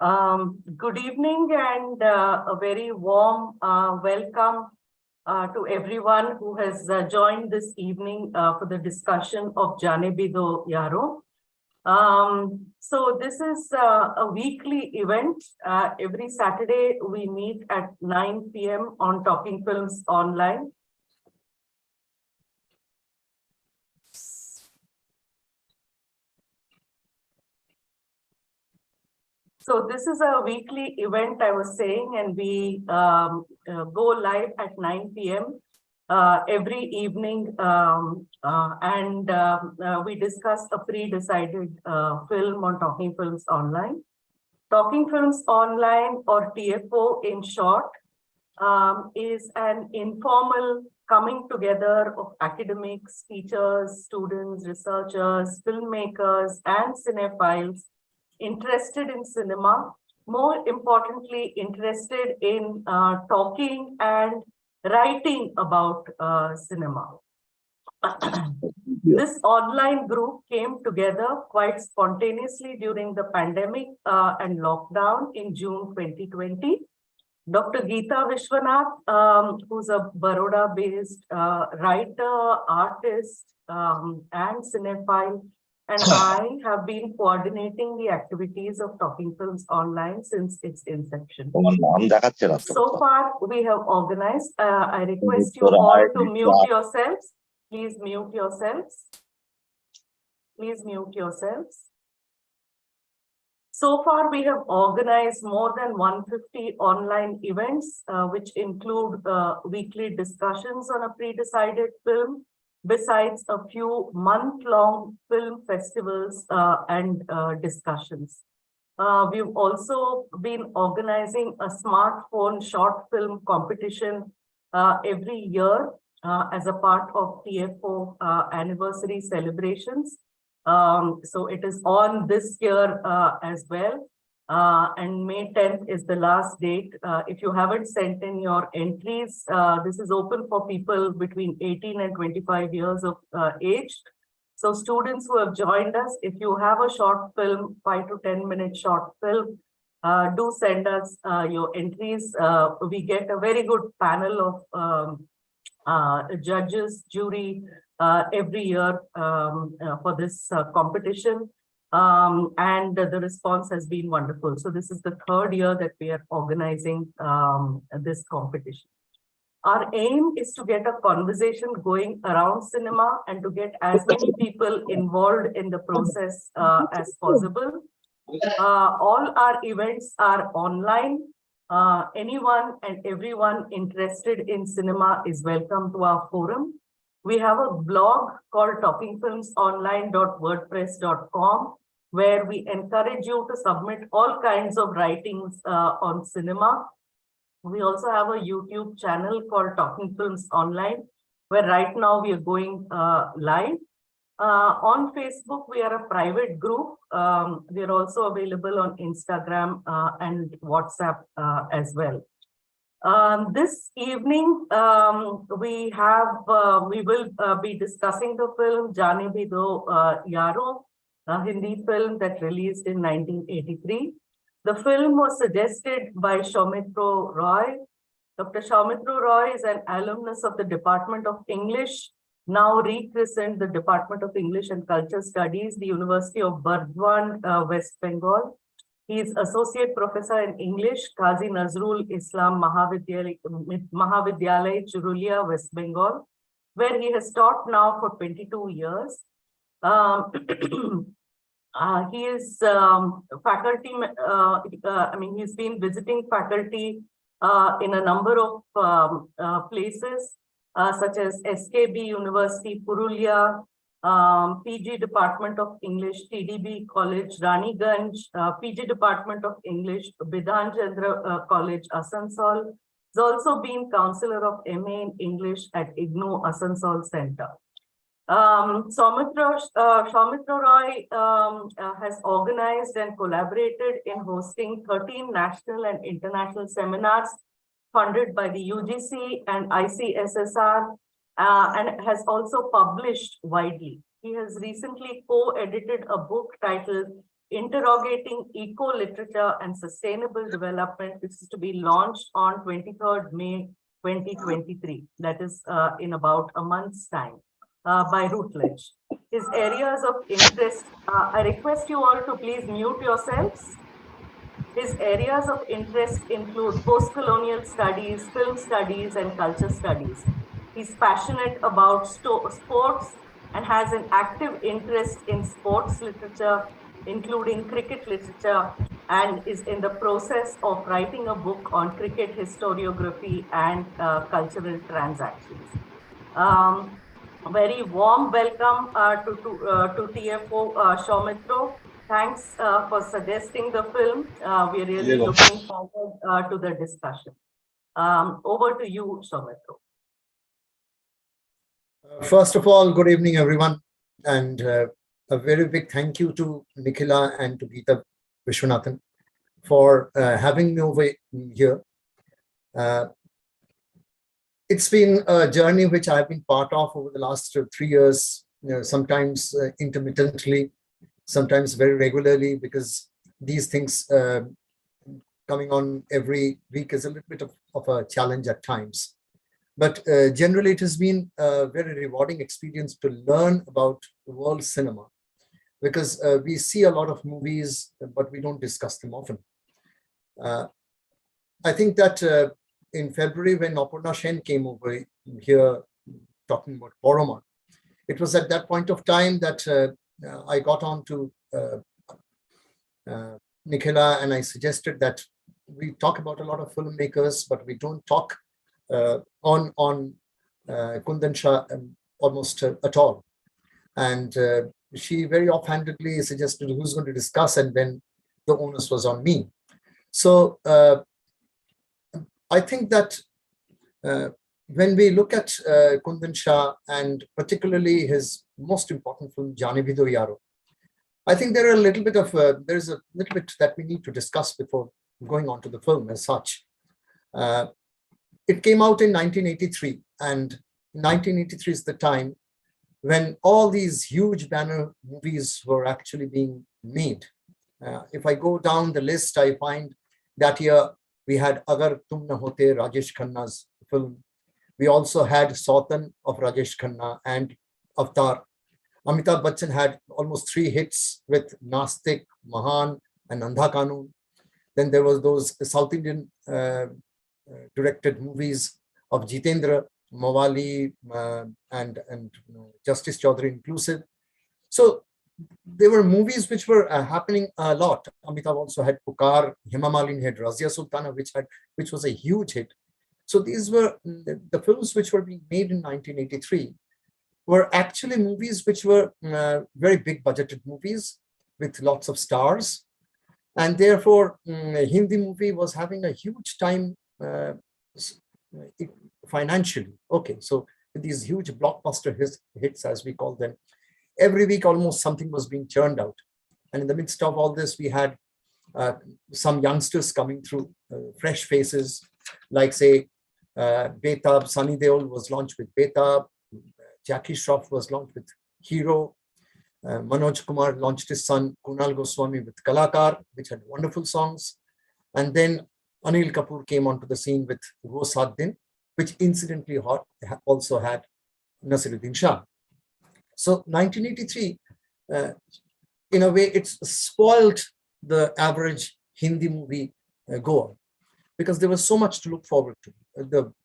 Good evening and a very warm welcome to everyone who has joined this evening for the discussion of JAANE YAARON. So this is a weekly event. Every Saturday we meet at 9 p.m. on Talking Films Online. So this is a weekly event, I was saying, and we go live at 9 p.m. Every evening, and we discuss a pre-decided film on Talking Films Online. Talking Films Online, or TFO in short, is an informal coming together of academics, teachers, students, researchers, filmmakers, and cinephiles interested in cinema, more importantly, interested in talking and writing about cinema. This online group came together quite spontaneously during the pandemic and lockdown in June 2020. Dr. Geeta Vishwanath, who's a Baroda-based writer, artist, and cinephile, and I have been coordinating the activities of Talking Films Online since its inception. So far, we have organized. I request you all to mute yourselves. Please mute yourselves. Please mute yourselves. So far, we have organized more than 150 online events, which include weekly discussions on a pre-decided film, besides a few month-long film festivals and discussions. We've also been organizing a smartphone short film competition every year as a part of TFO anniversary celebrations. So it is on this year as well. And May 10th is the last date. If you haven't sent in your entries, this is open for people between 18 and 25 years of age. So students who have joined us, if you have a short film, 5 to 10 minute short film, do send us your entries. We get a very good panel of judges, jury every year for this competition. And the response has been wonderful. So this is the third year that we are organizing this competition. Our aim is to get a conversation going around cinema and to get as many people involved in the process as possible. All our events are online. Anyone and everyone interested in cinema is welcome to our forum. We have a blog called talkingfilmsonline.wordpress.com, where we encourage you to submit all kinds of writings on cinema. We also have a YouTube channel called Talking Films Online, where right now we are going live. On Facebook, we are a private group. We are also available on Instagram and WhatsApp as well. This evening, we will be discussing the film JAANE YAARON, a Hindi film that released in 1983. The film was suggested by Soumitra Roy. Dr. Soumitra Roy is an alumnus of the Department of English, now rechristened the Department of English and Culture Studies, the University of Burdwan, West Bengal. He is Associate Professor in English, Qazi Nazrul Islam Mahavidyalay, Churulia, West Bengal, where he has taught now for 22 years. He is faculty, he's been visiting faculty in a number of places, such as SKB University, Purulia, PG Department of English, TDB College, Raniganj, PG Department of English, Bidhan Chandra College, Asansol. He's also been Counselor of MA in English at IGNOU Asansol Center. Soumitra Roy has organized and collaborated in hosting 13 national and international seminars funded by the UGC and ICSSR, and has also published widely. He has recently co-edited a book titled Interrogating Eco-Literature and Sustainable Development, which is to be launched on 23rd May 2023. That is in about a month's time, by Routledge. His areas of interest, I request you all to please mute yourselves. His areas of interest include post-colonial studies, film studies, and culture studies. He's passionate about sports and has an active interest in sports literature, including cricket literature, and is in the process of writing a book on cricket historiography and cultural transactions. A very warm welcome to TFO Shaumitro. Thanks for suggesting the film. We're really looking forward to the discussion. Over to you, Shaumitro. First of all, good evening, everyone. And a very big thank you to Nikhila and to Geeta Vishwanathan for having me over here. It's been a journey which I've been part of over the last 3 years, sometimes intermittently, sometimes very regularly, because these things coming on every week is a little bit of a challenge at times. But generally, it has been a very rewarding experience to learn about world cinema, because we see a lot of movies, but we don't discuss them often. I think that in February, when Aparna Sen came over here talking about Poroma, it was at that point of time that I got on to Nikhila, and I suggested that we talk about a lot of filmmakers, but we don't talk on Kundan Shah almost at all. And she very offhandedly suggested who's going to discuss, and then the onus was on me. So I think that when we look at Kundan Shah, and particularly his most important film, JAANE YAARON, I think there are a little bit of there's a little bit that we need to discuss before going on to the film as such. It came out in 1983, and 1983 is the time when all these huge banner movies were actually being made. If I go down the list, I find that year we had Agar Tum Na Hote, Rajesh Khanna's film. We also had Sautan of Rajesh Khanna and Avatar. Amitabh Bachchan had almost 3 hits with Nastik, Mahan, and Andha Kanun. Then there was those South Indian directed movies of Jitendra, Mawali, and Justice Chaudhary inclusive. So there were movies which were happening a lot. Amitabh also had Pukar, Hema Malini had Razia Sultana, which was a huge hit. So these were the films which were being made in 1983 were actually movies which were very big budgeted movies with lots of stars. And therefore, Hindi movie was having a huge time financially. Okay, so these huge blockbuster hits, as we call them, every week almost something was being churned out. And in the midst of all this, we had some youngsters coming through, fresh faces, like say, Betab, Sunny Deol was launched with Betab, Jackie Shroff was launched with Hero, Manoj Kumar launched his son Kunal Goswami with Kalakar, which had wonderful songs. And then Anil Kapoor came onto the scene with Wo Saat Din, which incidentally also had Nasiruddin Shah. So 1983, in a way, it's spoiled the average Hindi movie goer, because there was so much to look forward to.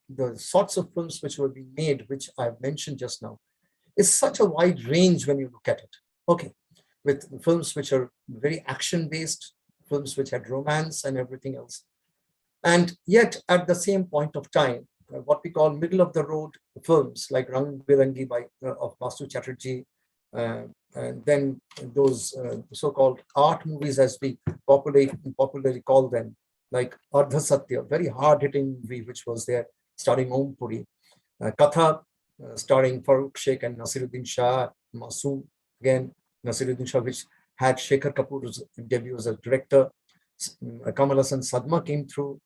The sorts of films which were being made, which I've mentioned just now, is such a wide range when you look at it. Okay, with films which are very action-based, films which had romance and everything else. And yet, at the same point of time, what we call middle-of-the-road films like Rang Birangi of Basu Chatterjee, and then those so-called art movies, as we popularly call them, like Ardha Satya, very hard-hitting movie which was there, starring Om Puri, Katha, starring Farooq Sheikh and Nasiruddin Shah, Masoom, again, Nasiruddin Shah, which had Shekhar Kapoor's debut as a director. Kamal Hassan Sadma came through.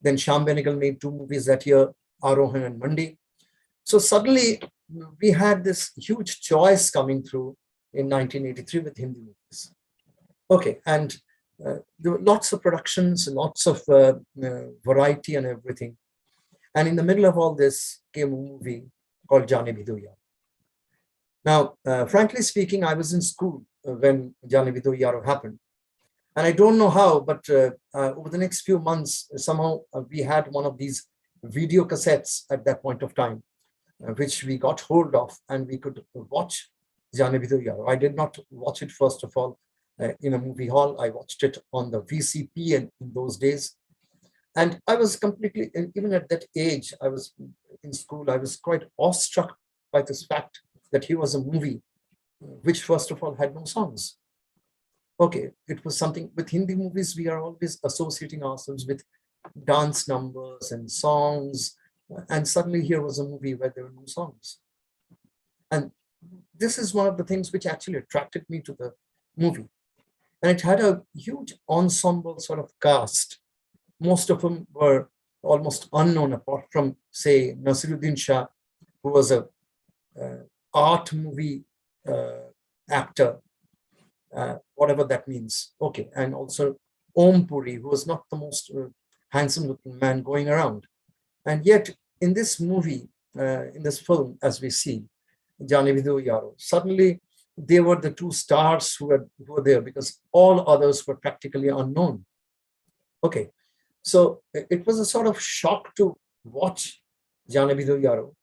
Then Shyam Benegal made 2 movies that year, Arohan and Mandi. So suddenly we had this huge choice coming through in 1983 with Hindi movies. Okay, and there were lots of productions, lots of variety and everything. And in the middle of all this came a movie called JAANE. Now, frankly speaking, I was in school when JAANE happened. And I don't know how, but over the next few months, somehow we had one of these video cassettes at that point of time, which we got hold of, and we could watch JAANE. I did not watch it, first of all, in a movie hall. I watched it on the VCP in those days. And I was completely, even at that age, I was in school, I was quite awestruck by this fact that here was a movie which, first of all, had no songs. Okay, it was something with Hindi movies, we are always associating ourselves with dance numbers and songs. And suddenly here was a movie where there were no songs. And this is one of the things which actually attracted me to the movie. And it had a huge ensemble sort of cast. Most of them were almost unknown, apart from, say, Nasiruddin Shah, who was a art movie actor, whatever that means. Okay, and also Om Puri, who was not the most handsome looking man going around. And yet in this movie, in this film, as we see, JAANE YAARON, suddenly they were the two stars who were there, because all others were practically unknown. Okay, so it was a sort of shock to watch JAANE YAARON,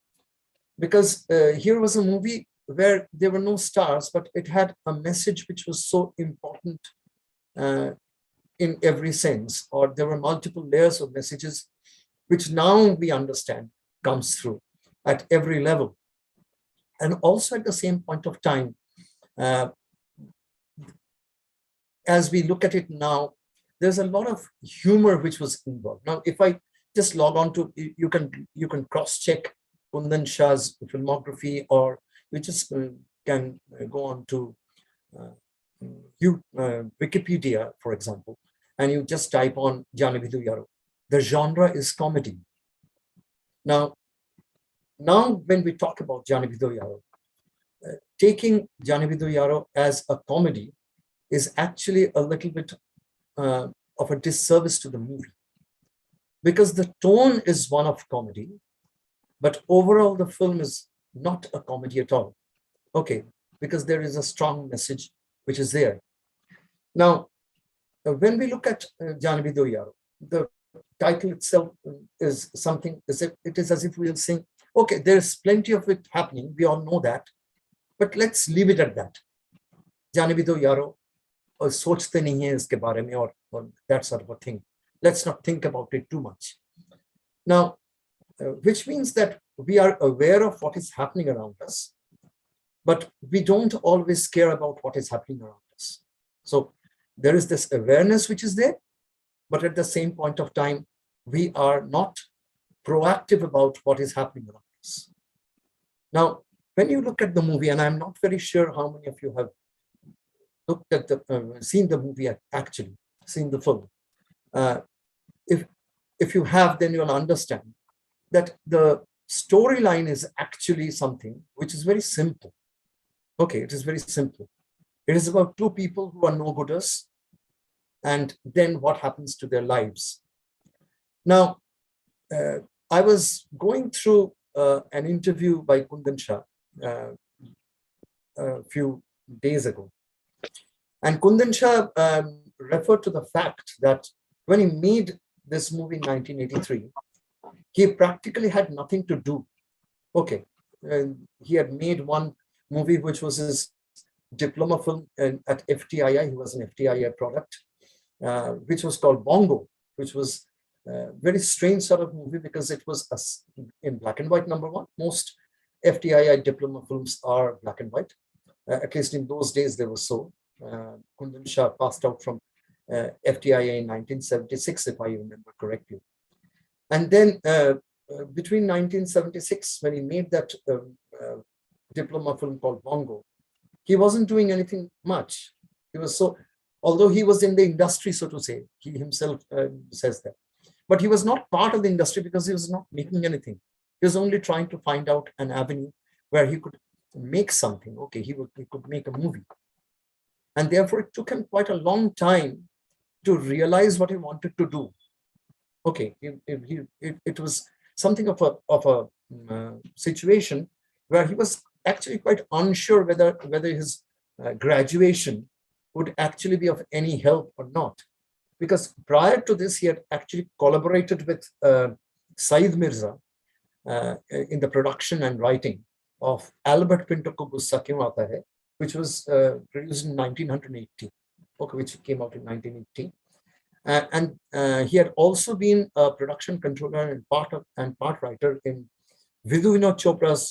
because here was a movie where there were no stars, but it had a message which was so important in every sense, or there were multiple layers of messages, which now we understand comes through at every level. And also at the same point of time, as we look at it now, there's a lot of humor which was involved. Now, if I just log on to, you can cross-check Kundan Shah's filmography, or you just can go on to Wikipedia, for example, and you just type on JAANE YAARON. The genre is comedy. Now when we talk about JAANE YAARON, taking JAANE YAARON as a comedy is actually a little bit of a disservice to the movie, because the tone is one of comedy, but overall the film is not a comedy at all. Okay, because there is a strong message which is there. Now, when we look at JAANE YAARON, the title itself is something, it is as if we'll sing, okay, there's plenty of it happening, we all know that, but let's leave it at that. JAANE YAARON, और सोचते नहीं हैं इसके बारे में, or that sort of a thing. Let's not think about it too much. Now, which means that we are aware of what is happening around us, but we don't always care about what is happening around us. So there is this awareness which is there, but at the same point of time, we are not proactive about what is happening around us. Now, when you look at the movie, and I'm not very sure how many of you have looked at the, seen the movie, actually, seen the film. If you have, then you'll understand that the storyline is actually something which is very simple. Okay, it is very simple. It is about two people who are no-gooders, and then what happens to their lives. Now, I was going through an interview by Kundan Shah a few days ago. And Kundan Shah referred to the fact that when he made this movie in 1983, he practically had nothing to do. Okay, he had made one movie which was his diploma film at FTII. He was an FTII product, which was called Bongo, which was a very strange sort of movie because it was in black and white, number one. Most FTII diploma films are black and white. At least in those days, they were so. Kundan Shah passed out from FTII in 1976, if I remember correctly. And then between 1976, when he made that diploma film called Bongo, he wasn't doing anything much. He was so, although he was in the industry, so to say, he himself says that. But he was not part of the industry because he was not making anything. He was only trying to find out an avenue where he could make something. Okay, he could make a movie. And therefore, it took him quite a long time to realize what he wanted to do. Okay, it was something of a situation where he was actually quite unsure whether his graduation would actually be of any help or not. Because prior to this, he had actually collaborated with Saeed Mirza in the production and writing of Albert Pinto Ko Gussa Kyun Aata Hai, which was produced in 1980, okay, which came out in 1980. And he had also been a production controller and part writer in Vidhu Vinod Chopra's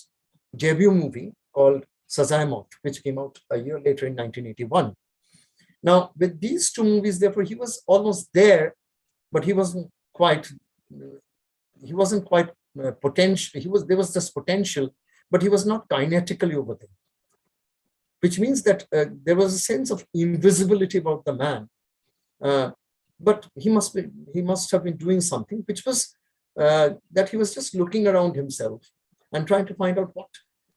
debut movie called Sazaye Maut, which came out a year later in 1981. Now, with these two movies, therefore, he was almost there, but he wasn't quite potential. There was just potential, but he was not kinetically over there, which means that there was a sense of invisibility about the man. But he must have been doing something, which was that he was just looking around himself and trying to find out what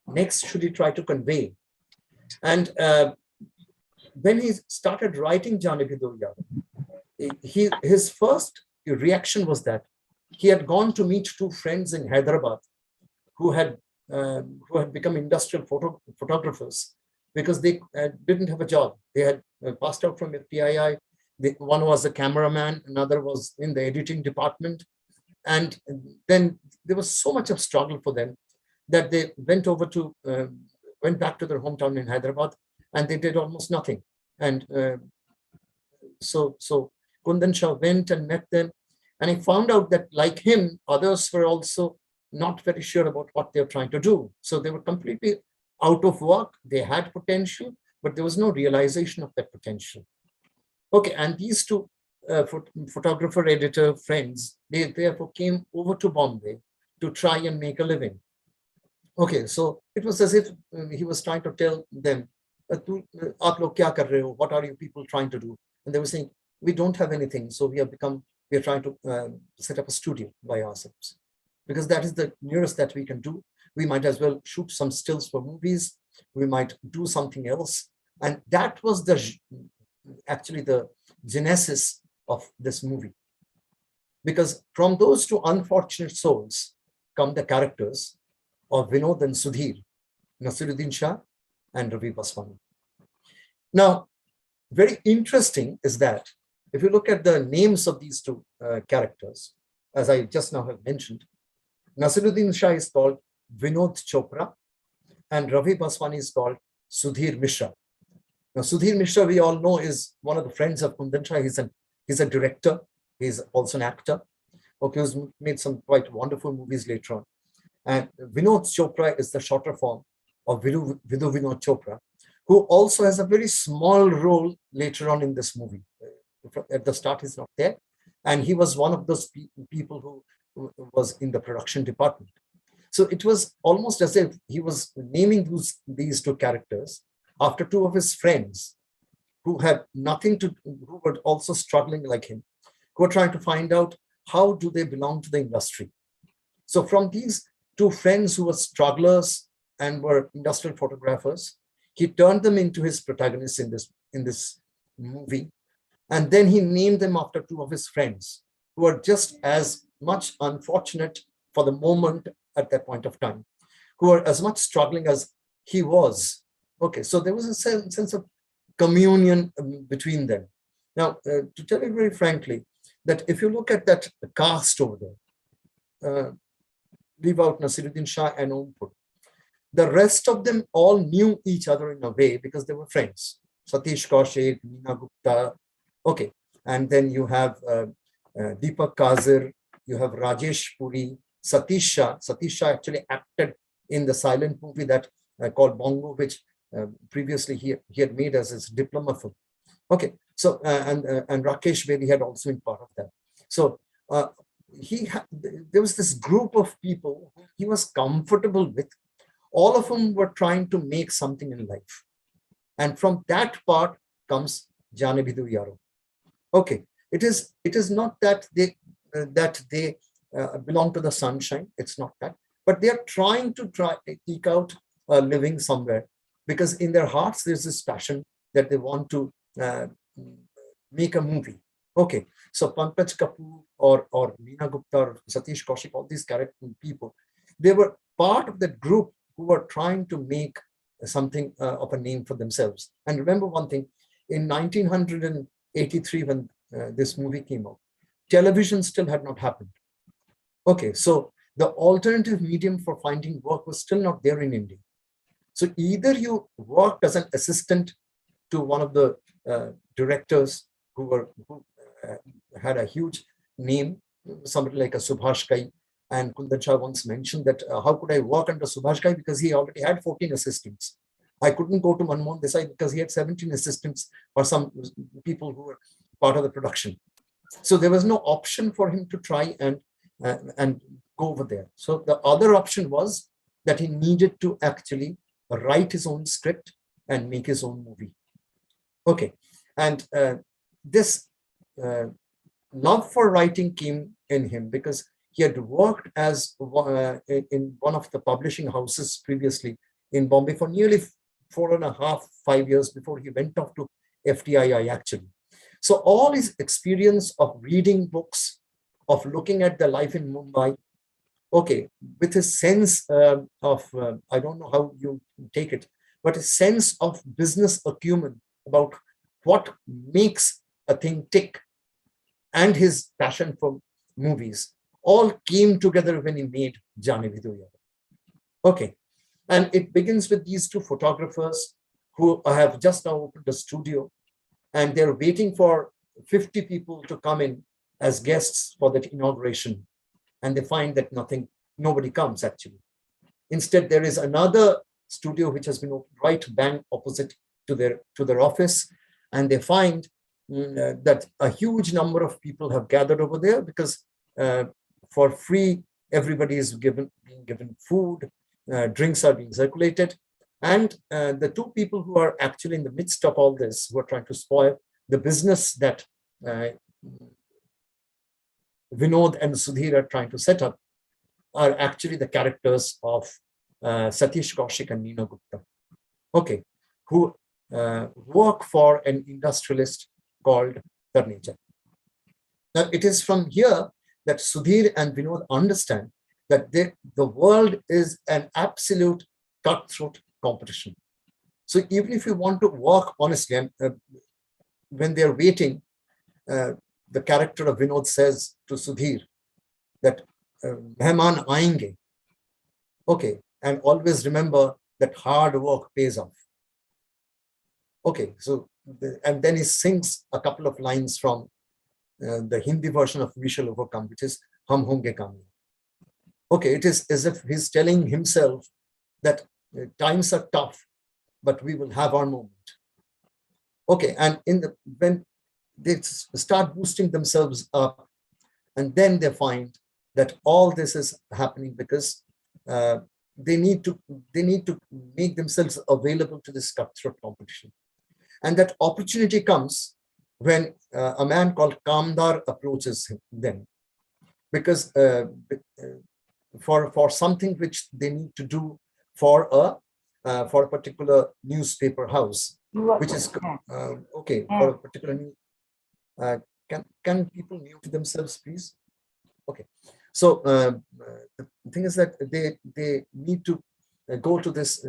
next should he try to convey. And when he started writing JAANE Bhi Do Yaaron, his first reaction was that he had gone to meet two friends in Hyderabad who had become industrial photographers because they didn't have a job. They had passed out from FTII. One was a cameraman, another was in the editing department. And then there was so much of struggle for them that they went back to their hometown in Hyderabad, and they did almost nothing. And so Kundan Shah went and met them, and he found out that, like him, others were also not very sure about what they were trying to do. So they were completely out of work. They had potential, but there was no realization of that potential. Okay, and these two photographer, editor friends, they therefore came over to Bombay to try and make a living. Okay, so it was as if he was trying to tell them, "Aap log kya kar rahe ho? What are you people trying to do?" And they were saying, "We don't have anything, so we are trying to set up a studio by ourselves, because that is the nearest that we can do. We might as well shoot some stills for movies. We might do something else." And that was actually the genesis of this movie, because from those two unfortunate souls come the characters of Vinod and Sudhir, Nasiruddin Shah and Ravi Baswani. Now, very interesting is that if you look at the names of these two characters, as I just now have mentioned, Nasiruddin Shah is called Vinod Chopra and Ravi Baswani is called Sudhir Mishra. Now, Sudhir Mishra, we all know, is one of the friends of Kundan Shah. He's a director. He's also an actor. Okay, who's made some quite wonderful movies later on. And Vinod Chopra is the shorter form of Vidhu Vinod Chopra, who also has a very small role later on in this movie. At the start, he's not there. And he was one of those people who was in the production department. So it was almost as if he was naming these two characters after two of his friends who had nothing to, who were also struggling like him, who were trying to find out how do they belong to the industry. So from these two friends who were strugglers and were industrial photographers, he turned them into his protagonists in this movie. And then he named them after two of his friends who were just as much unfortunate for the moment at that point of time, who were as much struggling as he was. Okay, so there was a sense of communion between them. Now, to tell you very frankly, that if you look at that cast over there, leave out Nasiruddin Shah and Ompur, the rest of them all knew each other in a way because they were friends. Satish Kaushik, Meena Gupta, okay. And then you have Deepak Kazir, you have Rajesh Puri, Satish Shah. Satish Shah actually acted in the silent movie that called Bongo, which previously he had made as his diploma film. Okay, so and Rakesh Bedi had also been part of that. So there was this group of people he was comfortable with. All of them were trying to make something in life, and from that part comes JAANE Bhi Do Yaaron. Okay, it is not that they belong to the sunshine. It's not that, but they are trying to eke out a living somewhere, because in their hearts there's this passion that they want to make a movie. Okay, so Pankaj Kapoor or Meena Gupta or Satish Kaushik, all these character people, they were part of that group who were trying to make something of a name for themselves. And remember one thing, in 1983, when this movie came out, television still had not happened. Okay, so the alternative medium for finding work was still not there in India. So either you worked as an assistant to one of the directors who had a huge name, somebody like a Subhash Ghai, and Kundan Shah once mentioned that how could I work under Subhash Ghai, because he already had 14 assistants. I couldn't go to Manmohan Desai because he had 17 assistants or some people who were part of the production. So there was no option for him to try and go over there. So the other option was that he needed to actually write his own script and make his own movie. Okay, and this love for writing came in him because he had worked as in one of the publishing houses previously in Bombay for nearly 4.5, 5 years before he went off to FTII actually. So all his experience of reading books, of looking at the life in Mumbai, okay, with his sense of, I don't know how you take it, but a sense of business acumen about what makes a thing tick, and his passion for movies all came together when he made JAANE Vidhu Yaaron. Okay, and it begins with these two photographers who have just now opened a studio, and they're waiting for 50 people to come in as guests for that inauguration. And they find that nobody comes actually. Instead, there is another studio which has been opened right bang opposite to their office. And they find that a huge number of people have gathered over there because for free, everybody is being given food, drinks are being circulated. And the two people who are actually in the midst of all this, who are trying to spoil the business that Vinod and Sudhir are trying to set up, are actually the characters of Satish Kaushik and Meena Gupta, okay, who work for an industrialist called Dharneja. Now, it is from here that Sudhir and Vinod understand that the world is an absolute cutthroat competition. So even if you want to work honestly, and when they're waiting, the character of Vinod says to Sudhir that Mehman aayenge. Okay, and always remember that hard work pays off. Okay, so and then he sings a couple of lines from the Hindi version of We Shall Overcome, which is Hum Honge Kamyab. Okay, it is as if he's telling himself that times are tough, but we will have our moment. Okay, and when they start boosting themselves up, and then they find that all this is happening because they need to make themselves available to this cutthroat competition. And that opportunity comes when a man called Kamdar approaches them, because for something which they need to do for a particular newspaper house, which is okay, for a particular can people mute themselves, please? Okay, so the thing is that they need to go to this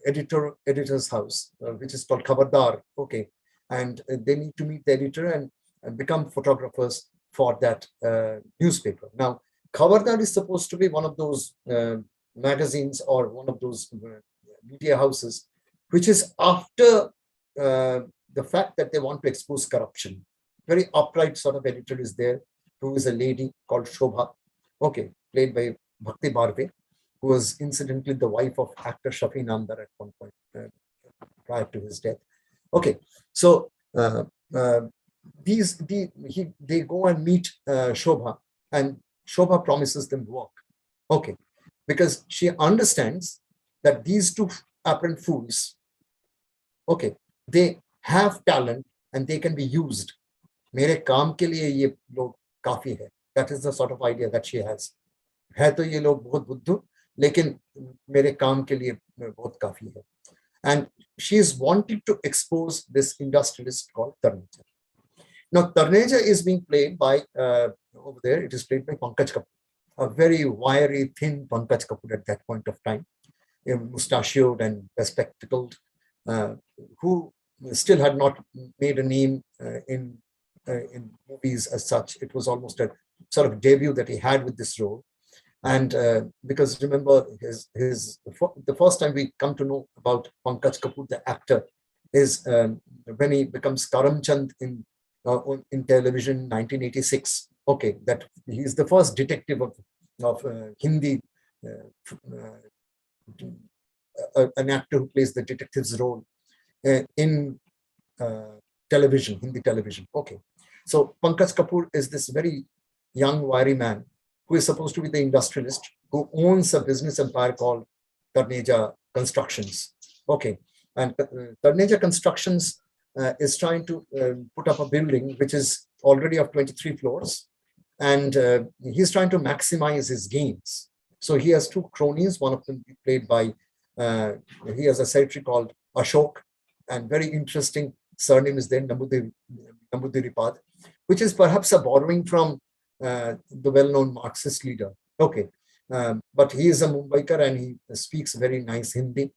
editor's house, which is called Khabardar. Okay, and they need to meet the editor and become photographers for that newspaper. Now, Khabardar is supposed to be one of those magazines or one of those media houses, which is after the fact that they want to expose corruption. Very upright sort of editor is there, who is a lady called Shobha, okay, played by Bhakti Barve, who was incidentally the wife of actor Shafi Namdar at one point prior to his death. Okay, so they go and meet Shobha, and Shobha promises them work. Okay, because she understands that these two apparent fools, okay, they have talent and they can be used. मेरे काम के लिए ये लोग काफी है. That is the sort of idea that she has. है तो ये लोग बहुत बुद्धू, लेकिन मेरे काम के लिए बहुत काफी है. And she is wanting to expose this industrialist called Tarneja. Now, Tarneja is being played by, over there, it is played by Pankaj Kapoor, a very wiry, thin Pankaj Kapoor at that point of time, mustachioed and bespectacled, who still had not made a name in movies as such. It was almost a sort of debut that he had with this role. And because remember, the first time we come to know about Pankaj Kapoor, the actor, is when he becomes Karamchand in television, 1986. Okay, that he's the first detective of Hindi, an actor who plays the detective's role in television, Hindi television. Okay, so Pankaj Kapoor is this very young, wiry man who is supposed to be the industrialist who owns a business empire called Tarneja Constructions. Okay, and Tarneja Constructions is trying to put up a building which is already of 23 floors, and he's trying to maximize his gains. So he has two cronies, one of them played by, he has a secretary called Ashok, and very interesting surname is there, Nambudiripad, which is perhaps a borrowing from the well-known Marxist leader. Okay, but he is a Mumbaikar and he speaks very nice Hindi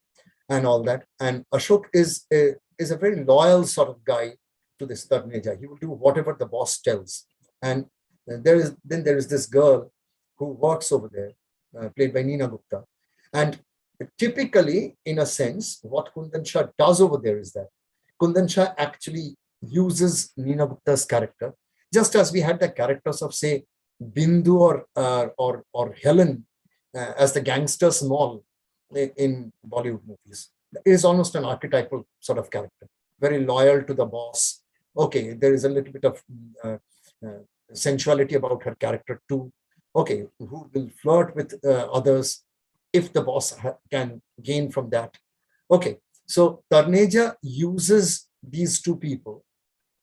and all that. And Ashok is a very loyal sort of guy to this Tarneja. He will do whatever the boss tells. And there is this girl who works over there, played by Neena Gupta. And typically, in a sense, what Kundan Shah does over there is that Kundan Shah actually uses Neena Gupta's character, just as we had the characters of, say, Bindu or Helen as the gangster small in Bollywood movies. It is almost an archetypal sort of character, very loyal to the boss. Okay, there is a little bit of sensuality about her character too. Okay, who will flirt with others if the boss can gain from that. Okay, so Tarneja uses these two people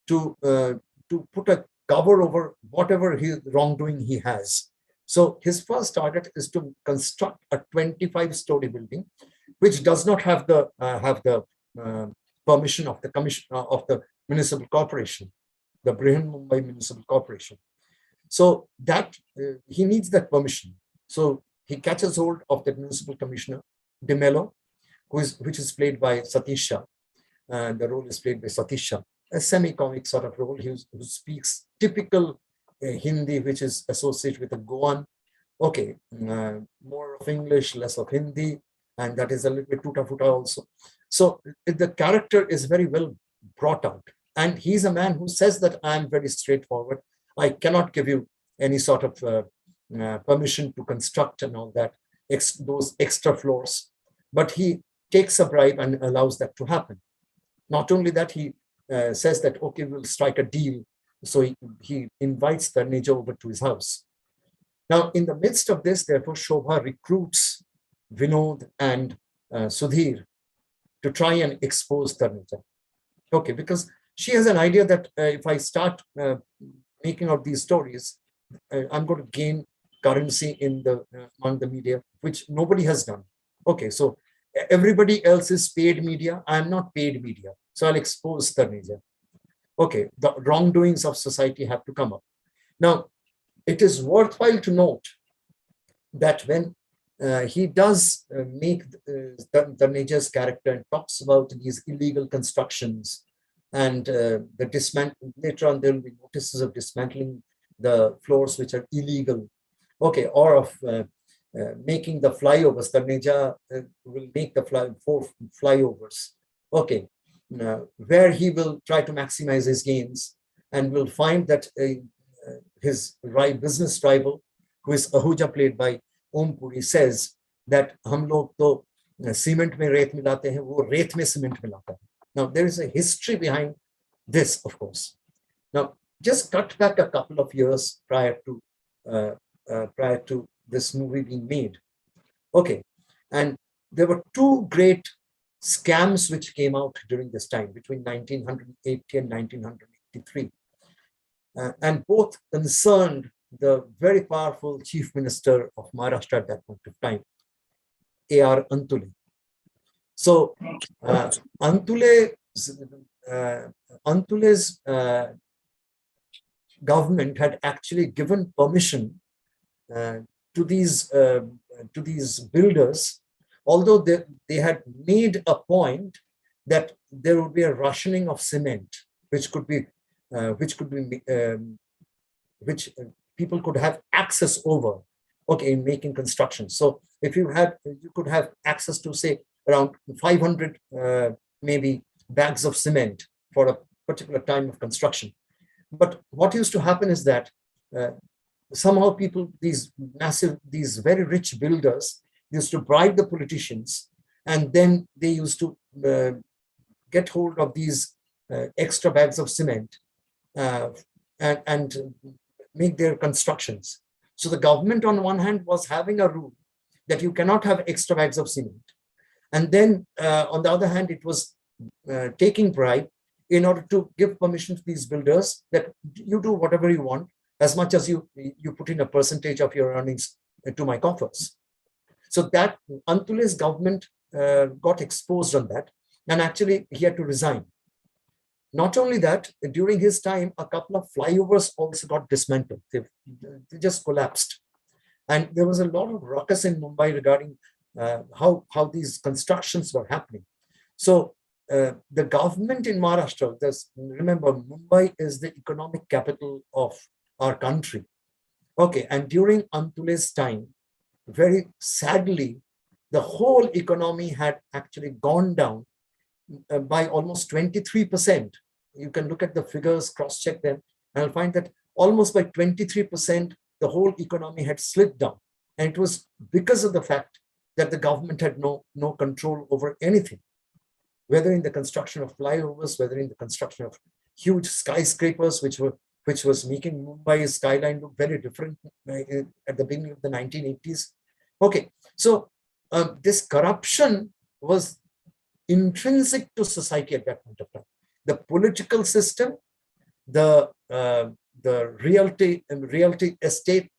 to put a cover over whatever wrongdoing he has. So his first target is to construct a 25-story building, which does not have the permission of the commission of the municipal corporation, the Brihan Mumbai Municipal Corporation. So that he needs that permission. So he catches hold of the municipal commissioner, De Mello, which is played by Satish Shah. The role is played by Satish Shah, a semi-comic sort of role. Who speaks typical Hindi, which is associated with a Goan. Okay, more of English, less of Hindi, and that is a little bit tuta-futa also. So the character is very well brought out. And he's a man who says that I'm very straightforward. I cannot give you any sort of permission to construct and all that, those extra floors. But he takes a bribe and allows that to happen. Not only that, he says that, okay, we'll strike a deal. So he invites Tarneja over to his house. Now, in the midst of this, therefore, Shobha recruits Vinod and Sudhir to try and expose Tarneja. Okay, because she has an idea that if I start making out these stories, I'm going to gain currency in among the media, which nobody has done. Okay, so everybody else is paid media. I'm not paid media. So I'll expose Tarneja. Okay, the wrongdoings of society have to come up. Now, it is worthwhile to note that when he does make Tarneja's character and talks about these illegal constructions and later on there will be notices of dismantling the floors which are illegal, okay, or of making the flyovers. Tarneja will make the 4 flyovers, okay, where he will try to maximize his gains and will find that his business rival, who is Ahuja, played by Om Puri, says that hum log to cement mein reit milate hain, wo reit mein cement milata hai. Now, there is a history behind this, of course. Now, just cut back a couple of years prior to this movie being made. Okay, and there were 2 great scams which came out during this time, between 1980 and 1983. And both concerned the very powerful chief minister of Maharashtra at that point of time, A.R. Antuli. So Antule's government had actually given permission uh, to these builders, although they had made a point that there would be a rationing of cement, which could be which people could have access over, okay, in making construction. So if you could have access to, say, around 500 maybe bags of cement for a particular time of construction. But what used to happen is that somehow people, these very rich builders used to bribe the politicians, and then they used to get hold of these extra bags of cement uh, and make their constructions. So the government on one hand was having a rule that you cannot have extra bags of cement. And then on the other hand, it was taking bribe in order to give permission to these builders that you do whatever you want, as much as you put in a percentage of your earnings to my coffers. So that Antule's government got exposed on that, and actually he had to resign. Not only that, during his time, a couple of flyovers also got dismantled. They just collapsed. And there was a lot of ruckus in Mumbai regarding how these constructions were happening. So the government in Maharashtra, remember, Mumbai is the economic capital of our country. Okay, and during Antule's time, very sadly, the whole economy had actually gone down by almost 23%. You can look at the figures, cross-check them, and I'll find that almost by 23%, the whole economy had slipped down. And it was because of the fact that the government had no control over anything, whether in the construction of flyovers, whether in the construction of huge skyscrapers, which was making Mumbai's skyline look very different at the beginning of the 1980s. Okay, so this corruption was intrinsic to society at that point of time. The political system, the realty estate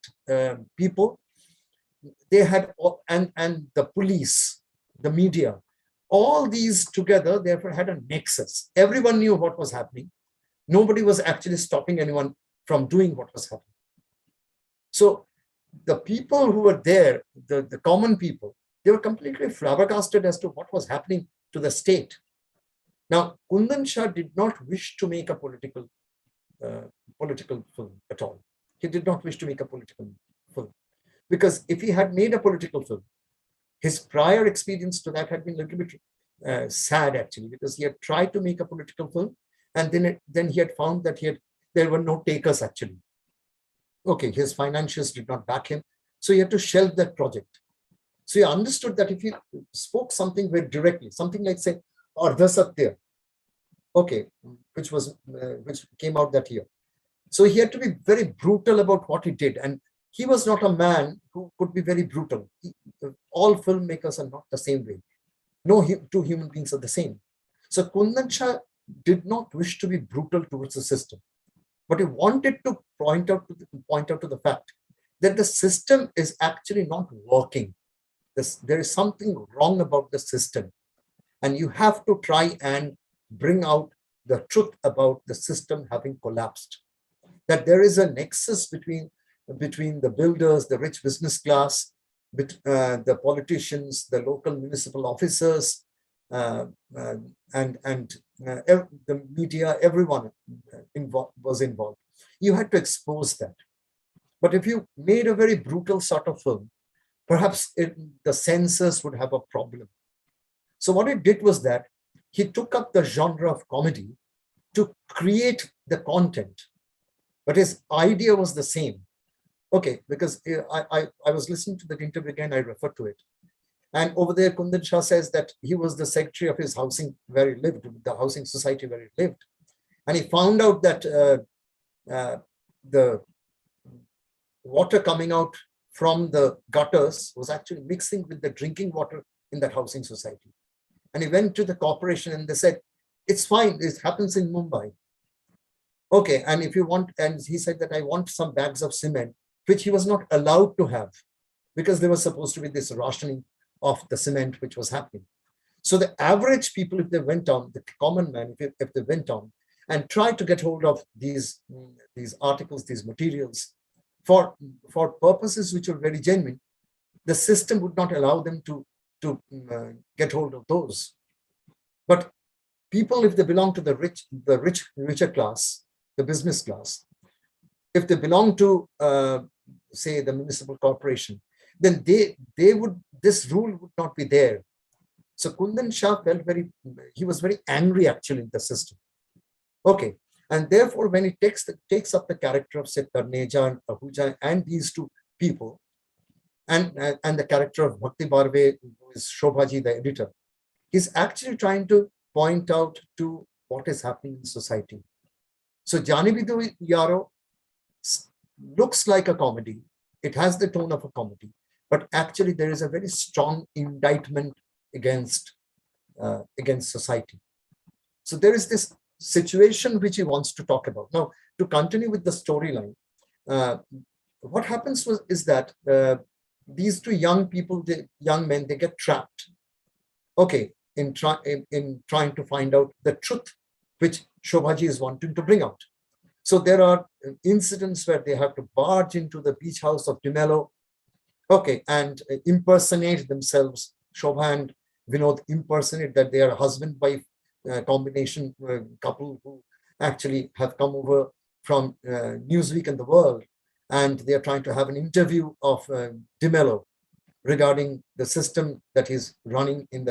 people, they had, and the police, the media, all these together, therefore, had a nexus. Everyone knew what was happening. Nobody was actually stopping anyone from doing what was happening. So the people who were there, the common people, they were completely flabbergasted as to what was happening to the state. Now, Kundan Shah did not wish to make a political film at all. He did not wish to make a political film, because if he had made a political film, his prior experience to that had been a little bit sad, actually, because he had tried to make a political film, and then he had found that there were no takers, actually. Okay, his financiers did not back him, so he had to shelve that project. So he understood that if he spoke something very directly, something like, say, Ardha Satya, okay, which came out that year. So he had to be very brutal about what he did, and he was not a man who could be very brutal. All filmmakers are not the same way. No two human beings are the same. So Kundan Shah did not wish to be brutal towards the system, but he wanted to point out to the fact that the system is actually not working. There is something wrong about the system, and you have to try and bring out the truth about the system having collapsed. That there is a nexus between the builders, the rich business class, the politicians, the local municipal officers, and the media. Everyone was involved. You had to expose that. But if you made a very brutal sort of film, perhaps the censors would have a problem. So what he did was that he took up the genre of comedy to create the content, but his idea was the same. Okay, because I was listening to that interview again, I referred to it. And over there, Kundan Shah says that he was the secretary of his housing where he lived, the housing society where he lived. And he found out that the water coming out from the gutters was actually mixing with the drinking water in that housing society. And he went to the corporation and they said, it's fine, this happens in Mumbai. Okay, and if you want, and he said that I want some bags of cement, which he was not allowed to have, because there was supposed to be this rationing of the cement which was happening. So the average people, if they went on, the common man, if they went on and tried to get hold of these articles, these materials, for purposes which were very genuine, the system would not allow them to get hold of those. But people, if they belong to the richer class, the business class, if they belong to, say, the municipal corporation, then this rule would not be there. So Kundan Shah he was very angry actually in the system. Okay. And therefore, when he takes up the character of, say, Tarneja and Ahuja and these two people, and the character of Bhakti Barve, who is Shobhaji, the editor, he's actually trying to point out to what is happening in society. So Jaane Bhi Do Yaaro looks like a comedy. It has the tone of a comedy, but actually there is a very strong indictment against society. So there is this situation which he wants to talk about. Now, to continue with the storyline, what happens is that these two young people, young men, they get trapped. Okay, in trying to find out the truth which Shobhaji is wanting to bring out. So there are incidents where they have to barge into the beach house of Dimelo, okay, and impersonate themselves. Shobha and Vinod impersonate that they are husband-wife combination couple who actually have come over from Newsweek and the World, and they are trying to have an interview of Dimelo regarding the system that is running in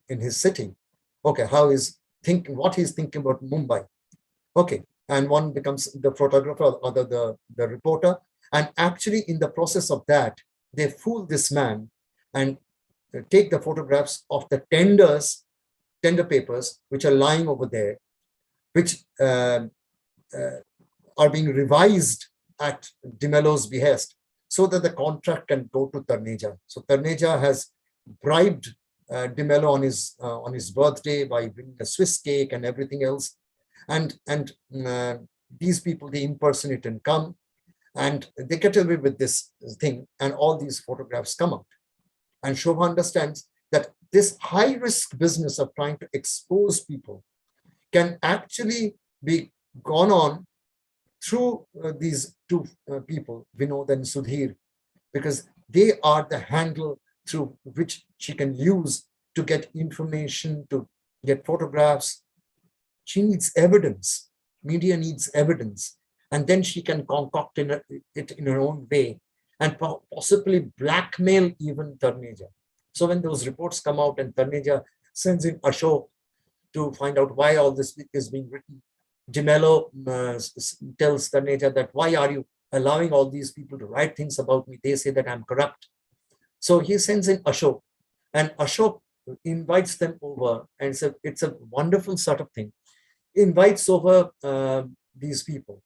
his city. Okay, what he's thinking about Mumbai. Okay, and one becomes the photographer, or the reporter, and actually in the process of that, they fool this man and take the photographs of the tender papers which are lying over there, which are being revised at Dimelo's behest, so that the contract can go to Tarneja. So Tarneja has bribed Dimelo on his birthday by bringing a Swiss cake and everything else, and these people, they impersonate and come, and they get away with this thing, and all these photographs come out. And Shobha understands that this high-risk business of trying to expose people can actually be gone on through these two people, Vinod and Sudhir, because they are the handle through which she can use to get information, to get photographs. She needs evidence. Media needs evidence. And then she can concoct it in her own way and possibly blackmail even Tarneja. So when those reports come out and Tarneja sends in Ashok to find out why all this is being written, Dimelo tells Tarneja that, why are you allowing all these people to write things about me? They say that I'm corrupt. So he sends in Ashok, and Ashok invites them over, and it's a wonderful sort of thing. He invites over these people,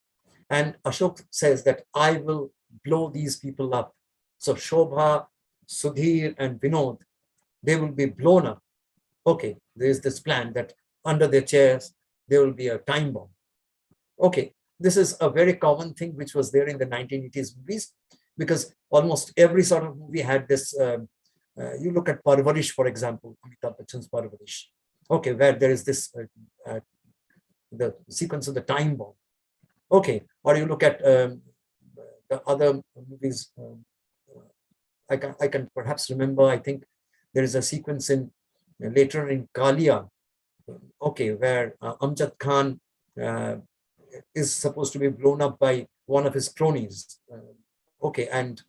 and Ashok says that I will blow these people up. So Shobha, Sudhir, and Vinod, they will be blown up. Okay, there's this plan that under their chairs, there will be a time bomb. Okay, this is a very common thing which was there in the 1980s movies, because almost every sort of movie had this. You look at Parvarish, for example, Amitabh Bachchan's Parvarish. Okay, where there is this the sequence of the time bomb. Okay, or you look at the other movies. I can perhaps remember. I think there is a sequence in later in Kalia. Okay, where Amjad Khan is supposed to be blown up by one of his cronies. Okay, and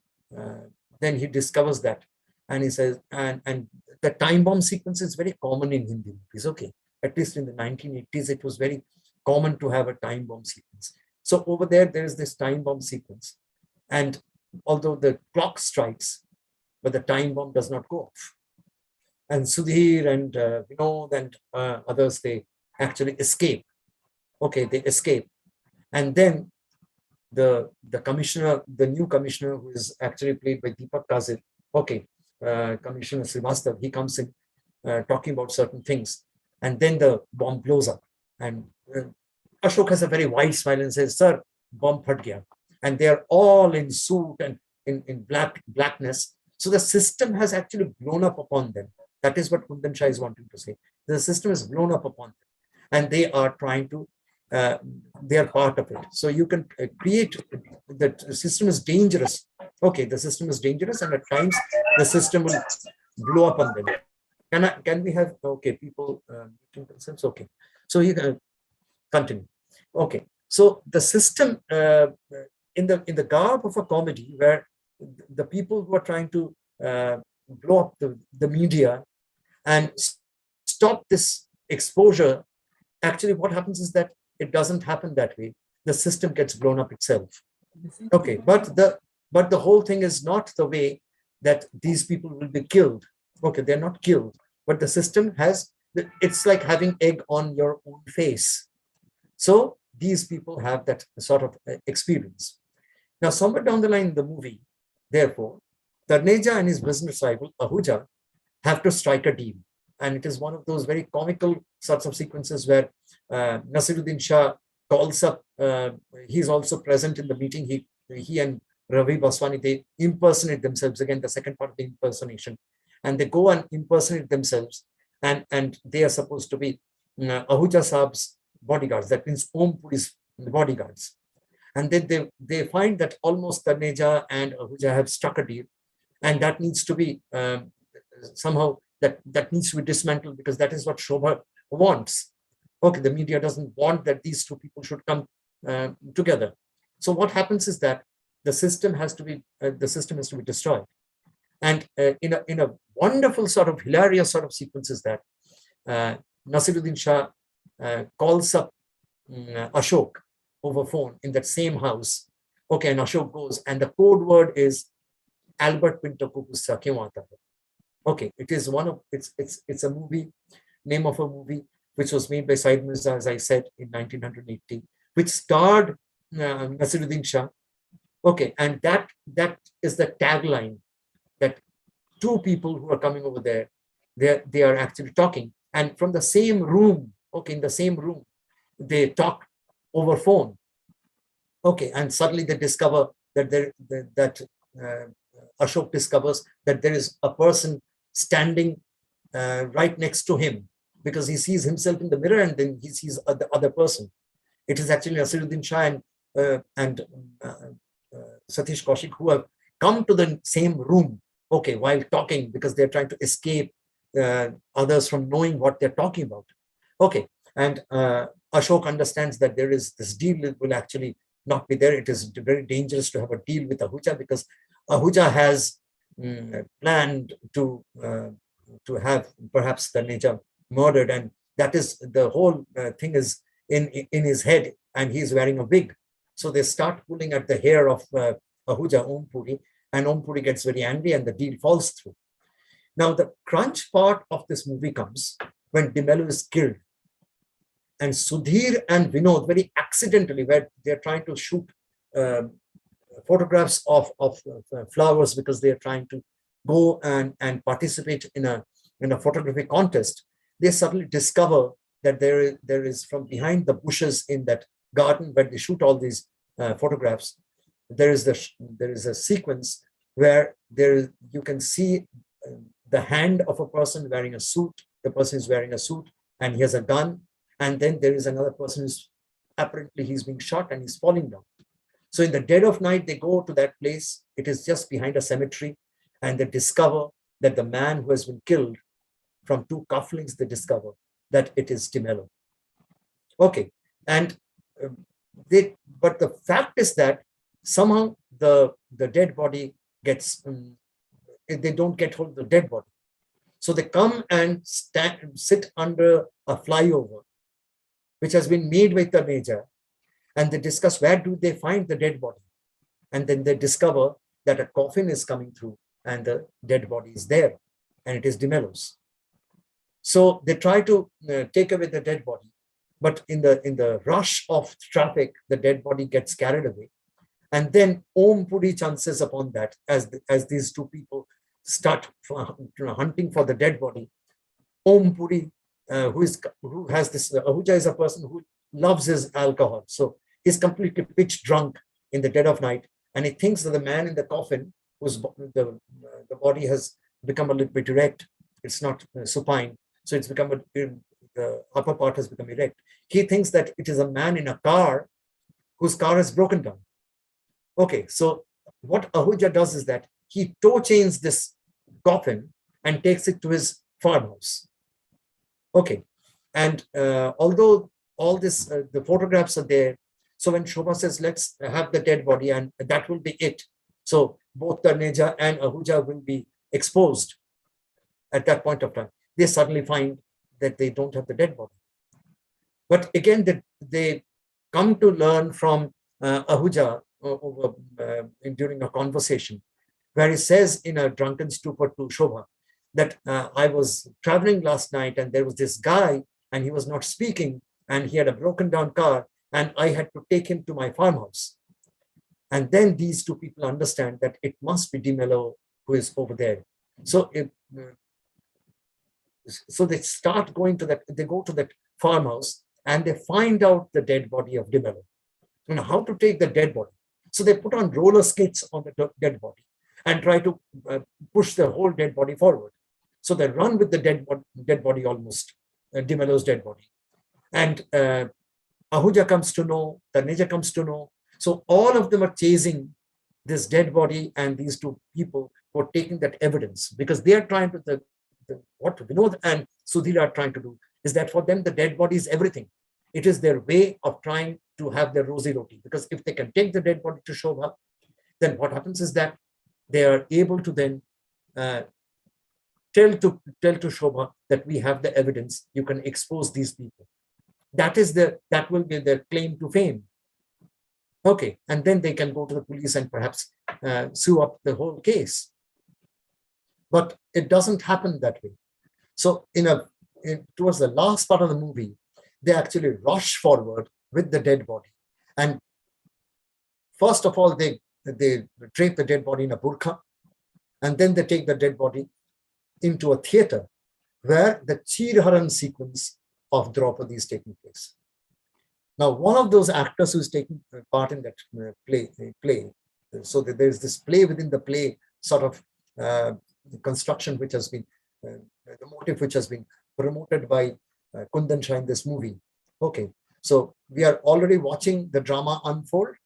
then he discovers that, and he says, and the time bomb sequence is very common in Hindi movies. Okay, at least in the 1980s, it was very common to have a time bomb sequence. So over there is this time bomb sequence, and although the clock strikes, but the time bomb does not go off. And Sudhir and Vinod and others, they actually escape. Okay, they escape. And then the commissioner, the new commissioner, who is actually played by Deepak Kazir, okay, Commissioner Srivastav, he comes in talking about certain things. And then the bomb blows up. And Ashok has a very wide smile and says, "Sir, bomb phat gaya." And they're all in suit and in blackness. So the system has actually blown up upon them. That is what Kundan Shah is wanting to say. The system has blown up upon them, and they are trying to, they are part of it. So you can create, that system is dangerous. Okay, the system is dangerous, and at times the system will blow up on them. Can we have, okay, people muting themselves? Okay, so you can continue. Okay, so the system in the garb of a comedy, where the people who are trying to blow up the media and stop this exposure, actually what happens is that it doesn't happen that way. The system gets blown up itself. Okay, but the whole thing is not the way that these people will be killed. Okay, they're not killed, but the system has, it's like having egg on your own face. So these people have that sort of experience. Now, somewhere down the line in the movie, therefore, Taneja and his business rival, Ahuja, have to strike a deal. And it is one of those very comical sorts of sequences where Nasiruddin Shah calls up, he's also present in the meeting. He and Ravi Baswani, they impersonate themselves, again, the second part of the impersonation. And they go and impersonate themselves. And they are supposed to be Ahuja Saab's bodyguards. That means Om Puri's bodyguards. And then they find that almost Taneja and Ahuja have struck a deal. And that needs to be somehow, that needs to be dismantled, because that is what Shobha wants. Okay, the media doesn't want that these two people should come together. So what happens is that the system has to be destroyed. And in a wonderful sort of hilarious sort of sequence is that Nasiruddin Shah calls up Ashok over phone in that same house. Okay, and Ashok goes, and the code word is Albert Pinto ko gussa kyun aata hai. Okay, it is it's a movie, name of a movie which was made by Said Mirza, as I said, in 1980, which starred Nasiruddin Shah. Okay, and that is the tagline, that two people who are coming over there, they are actually talking, and from the same room, okay, in the same room, they talk over phone. Okay, and suddenly they discover that Ashok discovers that there is a person standing right next to him, because he sees himself in the mirror and then he sees the other person. It is actually Nasiruddin Shah and Satish Kaushik, who have come to the same room, okay, while talking, because they're trying to escape others from knowing what they're talking about. Okay, and Ashok understands that there is this deal that will actually not be there. It is very dangerous to have a deal with Ahuja, because Ahuja has planned to have perhaps Taneja murdered, and that is the whole thing is in his head, and he's wearing a wig. So they start pulling at the hair of Ahuja, Om Puri, and Om Puri gets very angry and the deal falls through. Now, the crunch part of this movie comes when DeMello is killed. And Sudhir and Vinod, very accidentally, where they're trying to shoot photographs of flowers, because they're trying to go and participate in a photography contest, they suddenly discover that there is from behind the bushes in that garden where they shoot all these photographs, there is a sequence where you can see the hand of a person wearing a suit. The person is wearing a suit and he has a gun, and then there is another person who's apparently he's being shot and he's falling down. So in the dead of night, they go to that place. It is just behind a cemetery, and they discover that the man who has been killed, from two cufflinks, they discover that it is DeMello. Okay, and but the fact is that somehow the dead body gets, they don't get hold of the dead body. So they come and sit under a flyover, which has been made by Taneja, and they discuss where do they find the dead body. And then they discover that a coffin is coming through and the dead body is there, and it is DeMello's. So they try to take away the dead body, but in the rush of traffic, the dead body gets carried away. And then Om Puri chances upon that, as these two people start hunting for the dead body. Om Puri, who has this, Ahuja is a person who loves his alcohol. So he's completely pitch drunk in the dead of night, and he thinks that the man in the coffin the body has become a little bit erect. It's not supine. So it's become the upper part has become erect. He thinks that it is a man in a car whose car has broken down. Okay, so what Ahuja does is that he tow chains this coffin and takes it to his farmhouse. Okay, and although all this, the photographs are there, so when Shobha says, let's have the dead body and that will be it. So both Tarneja and Ahuja will be exposed at that point of time. They suddenly find that they don't have the dead body. But again, they come to learn from Ahuja during a conversation, where he says in a drunken stupor to Shobha that I was traveling last night and there was this guy and he was not speaking and he had a broken down car and I had to take him to my farmhouse. And then these two people understand that it must be Di Mello who is over there. So so they start going to that, they go to that farmhouse and they find out the dead body of Di Mello. You know, how to take the dead body. So they put on roller skates on the dead body and try to push the whole dead body forward. So they run with the dead body almost, Di Mello's dead body. And Ahuja comes to know, Taneja comes to know. So all of them are chasing this dead body and these two people who are taking that evidence because they are trying to, what Vinod and Sudhir are trying to do is that for them, the dead body is everything. It is their way of trying to have their rosy roti, because if they can take the dead body to Shobha, then what happens is that they are able to then tell to Shobha that we have the evidence, you can expose these people. That will be their claim to fame. Okay, and then they can go to the police and perhaps sue up the whole case. But it doesn't happen that way. So towards the last part of the movie, they actually rush forward with the dead body. And first of all, they drape the dead body in a burqa, and then they take the dead body into a theater where the Chirharan sequence of Draupadi is taking place. Now, one of those actors who's taking part in that play, so that there's this play within the play sort of construction, which has been, the motive which has been promoted by Kundan Shah in this movie. Okay, so we are already watching the drama unfold,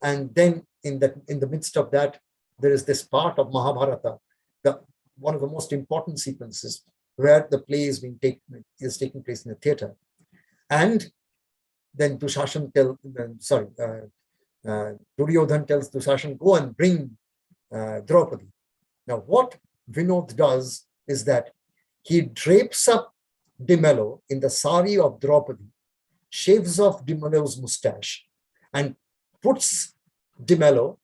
and then in the midst of that, there is this part of Mahabharata, one of the most important sequences where the play is taking place in the theater, and then Duryodhan tells Dushashan, go and bring Draupadi. Now, what Vinod does is that he drapes up Di Mello in the sari of Draupadi, shaves off Di Mello's mustache, and puts Di Mello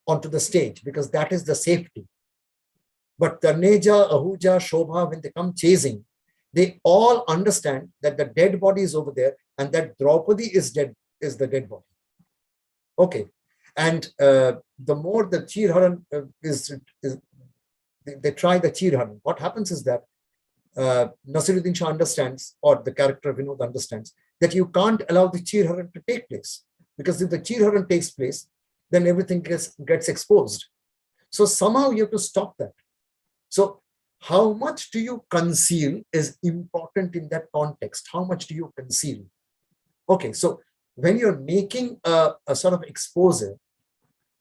onto the stage because that is the safety. But Taneja, Ahuja, Shobha, when they come chasing, they all understand that the dead body is over there and that Draupadi is the dead body. Okay, and the more the Chirharan they try the Chirharan. What happens is that Nasiruddin Shah understands, or the character Vinod understands, that you can't allow the Chirharan to take place, because if the Chirharan takes place, then everything gets exposed. So somehow you have to stop that. So how much do you conceal is important in that context. How much do you conceal? Okay, so when you're making a sort of expose,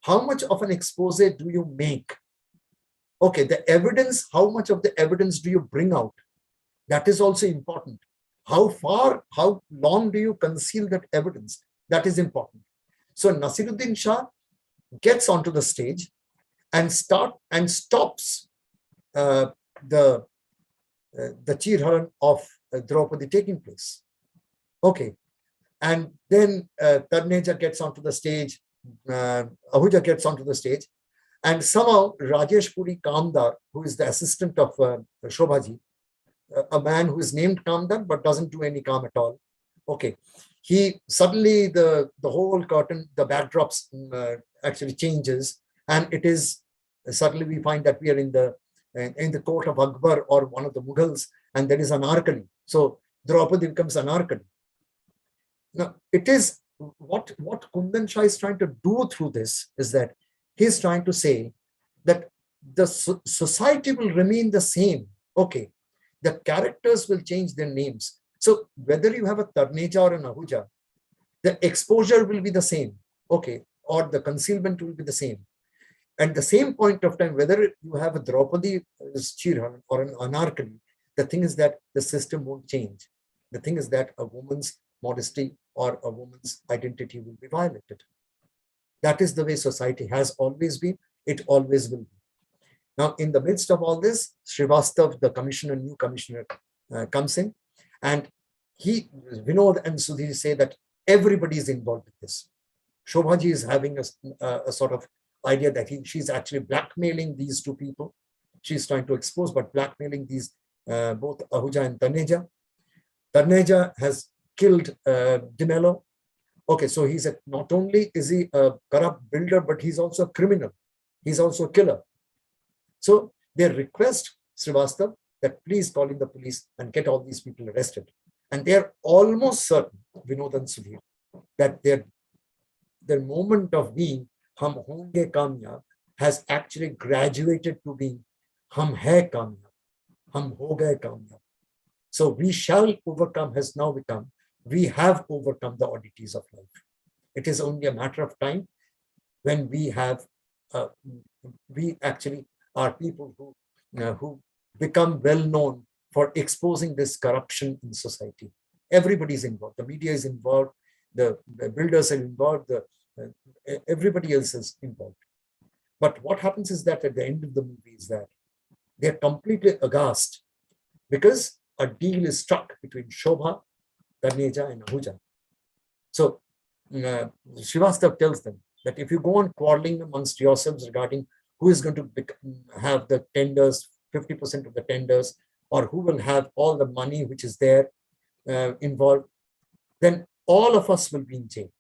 how much of an expose do you make? Okay, the evidence, how much of the evidence do you bring out? That is also important. How long do you conceal that evidence? That is important. So Nasiruddin Shah gets onto the stage and stops the Chirharan of Draupadi taking place. Okay, and then Tarneja gets onto the stage, Ahuja gets onto the stage, and somehow Rajesh Puri Kamdar, who is the assistant of Shobhaji, a man who is named Kamdar but doesn't do any calm at all. Okay, he suddenly the whole curtain, the backdrops actually changes, and it is suddenly we find that we are in the court of Akbar or one of the Mughals, and there is anarkali. So Draupadi becomes anarkali. Now, it is what Kundan Shah is trying to do through this is that he's trying to say that the society will remain the same. Okay, the characters will change their names. So whether you have a Tarneja or an Ahuja, the exposure will be the same. Okay, or the concealment will be the same. At the same point of time, whether you have a Draupadi Chira or an Anarkali, the thing is that the system won't change. The thing is that a woman's modesty or a woman's identity will be violated. That is the way society has always been. It always will be. Now, in the midst of all this, Srivastav, the commissioner, new commissioner, comes in, and Vinod and Sudhir say that everybody is involved with this. Shobhaji is having a sort of idea that she's actually blackmailing these two people. She's trying to expose, but blackmailing these both Ahuja and Taneja. Taneja has killed Dimelo. Okay, so not only is he a corrupt builder, but he's also a criminal. He's also a killer. So they request Srivastav that please call in the police and get all these people arrested. And they're almost certain, Vinod and Sudhir, that their moment of being Hum Honge Kamyab has actually graduated to being Hum Hai Kamyab, Hum Ho Gaye Kamyab. So we shall overcome has now become, we have overcome the oddities of life. It is only a matter of time when we actually are people who become well known for exposing this corruption in society. Everybody is involved. The media is involved. The builders are involved. Everybody else is involved. But what happens is that at the end of the movie is that they're completely aghast because a deal is struck between Shobha, Taneja, and Ahuja. So Srivastav tells them that if you go on quarreling amongst yourselves regarding who is going to have the tenders, 50% of the tenders, or who will have all the money which is there involved, then all of us will be in jail.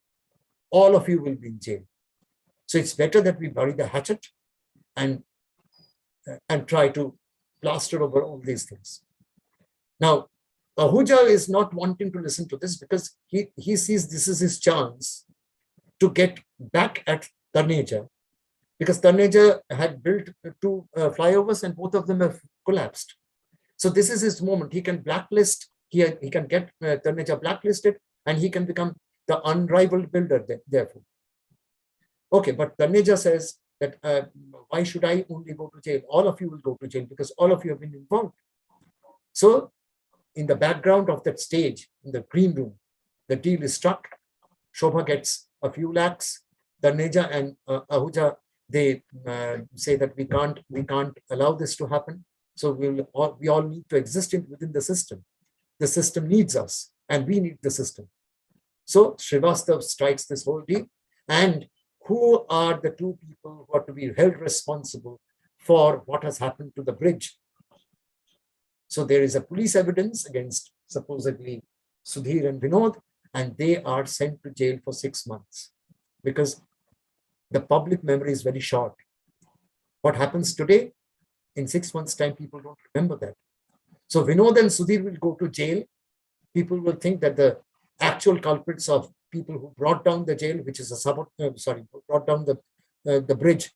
All of you will be in jail. So it's better that we bury the hatchet and try to plaster over all these things. Now, Ahuja is not wanting to listen to this because he sees this is his chance to get back at Taneja, because Taneja had built two flyovers and both of them have collapsed. So this is his moment. He can blacklist, he can get Taneja blacklisted, and he can become the unrivaled builder therefore. Okay, but Taneja says that why should I only go to jail? All of you will go to jail because all of you have been involved. So in the background of that stage, in the green room, the deal is struck. Shobha gets a few lakhs. Taneja and Ahuja, they say that we can't allow this to happen. So we all need to exist within the system. The system needs us, and we need the system. So Srivastav strikes this whole deal. And who are the two people who are to be held responsible for what has happened to the bridge? So there is a police evidence against supposedly Sudhir and Vinod, and they are sent to jail for 6 months because the public memory is very short. What happens today, in 6 months' time, people don't remember that. So Vinod and Sudhir will go to jail. People will think that the actual culprits of people who brought down the jail, which is brought down the bridge,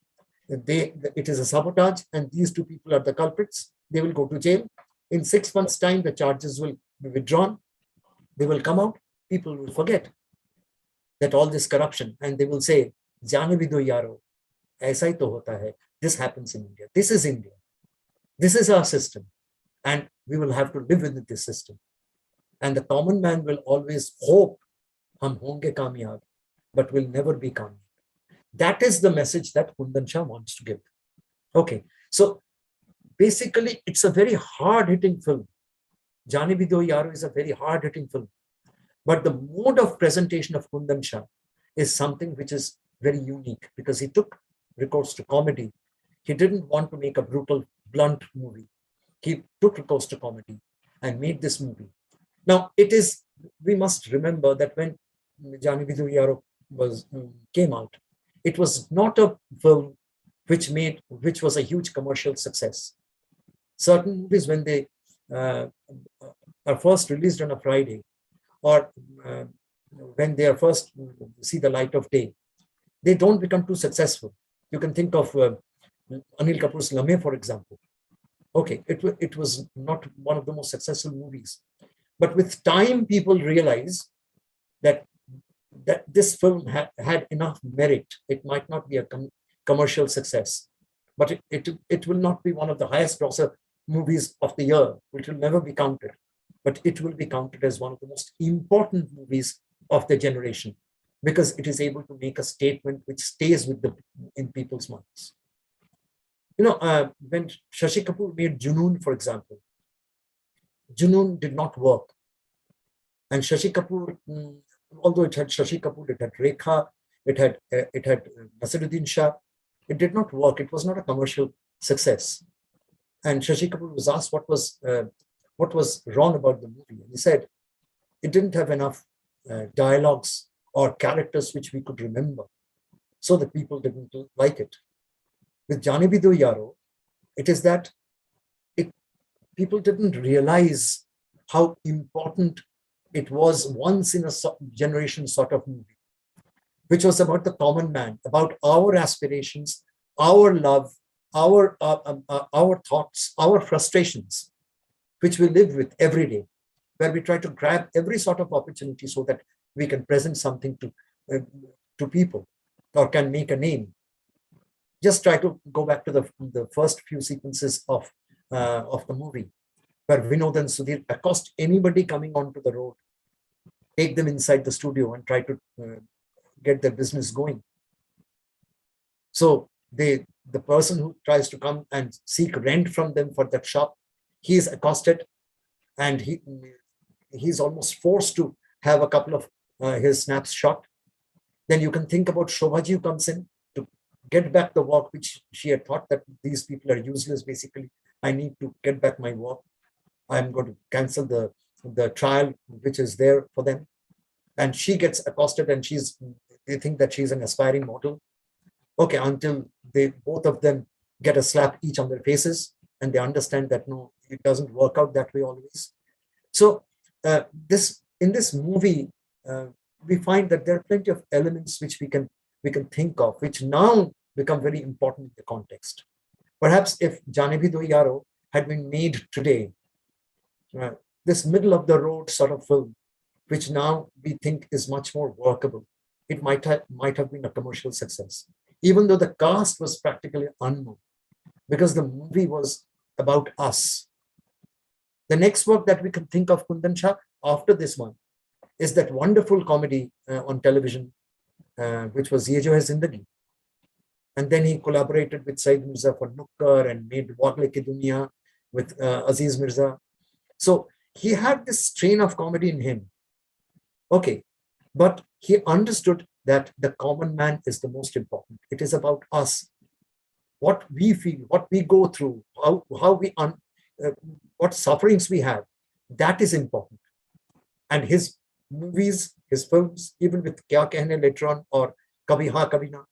it is a sabotage, and these two people are the culprits. They will go to jail. In 6 months' time, the charges will be withdrawn. They will come out. People will forget that all this corruption, and they will say, "JAANE bhi do yaaro, aisa hi to hota hai." This happens in India. This is India. This is our system, and we will have to live within this system. And the common man will always hope, "Hum honge kamyab," but will never be kamyab. That is the message that Kundan Shah wants to give. Okay, so basically, it's a very hard-hitting film. JAANE bhi do yaaro is a very hard-hitting film. But the mode of presentation of Kundan Shah is something which is very unique because he took recourse to comedy. He didn't want to make a brutal, blunt movie. He took recourse to comedy and made this movie. Now, we must remember that when JAANE bhi do yaaro came out, it was not a film which was a huge commercial success. Certain movies, when they are first released on a Friday, or when they are first see the light of day, they don't become too successful. You can think of Anil Kapoor's Lame, for example. Okay, it was not one of the most successful movies. But with time, people realize that this film had enough merit. It might not be a commercial success, but it will not be one of the highest grosser movies of the year. It will never be counted, but it will be counted as one of the most important movies of the generation because it is able to make a statement which stays with in people's minds. When Shashi Kapoor made Junoon, for example, Junoon did not work. And Shashi Kapoor, although it had Shashi Kapoor, it had Rekha, it had Nasiruddin Shah, it did not work. It was not a commercial success. And Shashi Kapoor was asked what was wrong about the movie. And he said, it didn't have enough dialogues or characters which we could remember. So the people didn't like it. With Jaane Bhi Do Yaaro, it is that people didn't realize how important it was once in a generation sort of movie, which was about the common man, about our aspirations, our love, our thoughts, our frustrations, which we live with every day, where we try to grab every sort of opportunity so that we can present something to people or can make a name. Just try to go back to the first few sequences of the movie, where Vinod and Sudhir accost anybody coming onto the road, take them inside the studio and try to get their business going. So the person who tries to come and seek rent from them for that shop, he is accosted and he's almost forced to have a couple of his snaps shot. Then you can think about Shobhaji who comes in to get back the work which she had thought that these people are useless. Basically, I need to get back my work. I'm going to cancel the trial which is there for them. And she gets accosted and they think that she's an aspiring model. Okay, until both of them get a slap each on their faces and they understand that no, it doesn't work out that way always. So in this movie, we find that there are plenty of elements which we can think of, which now become very important in the context. Perhaps if Jaane Bhi Do Yaaro had been made today, this middle of the road sort of film, which now we think is much more workable, it might have been a commercial success, even though the cast was practically unknown, because the movie was about us. The next work that we can think of Kundan Shah after this one is that wonderful comedy on television, which was Ye Jo Hai Zindagi. And then he collaborated with Said Mirza for Nukkar and made Wagle Ki Duniya with Aziz Mirza. So he had this strain of comedy in him. Okay, but he understood that the common man is the most important. It is about us, what we feel, what we go through, what sufferings we have. That is important. And his movies, his films, even with Kya Kehne later on or Kabhi Ha Kabhi Na,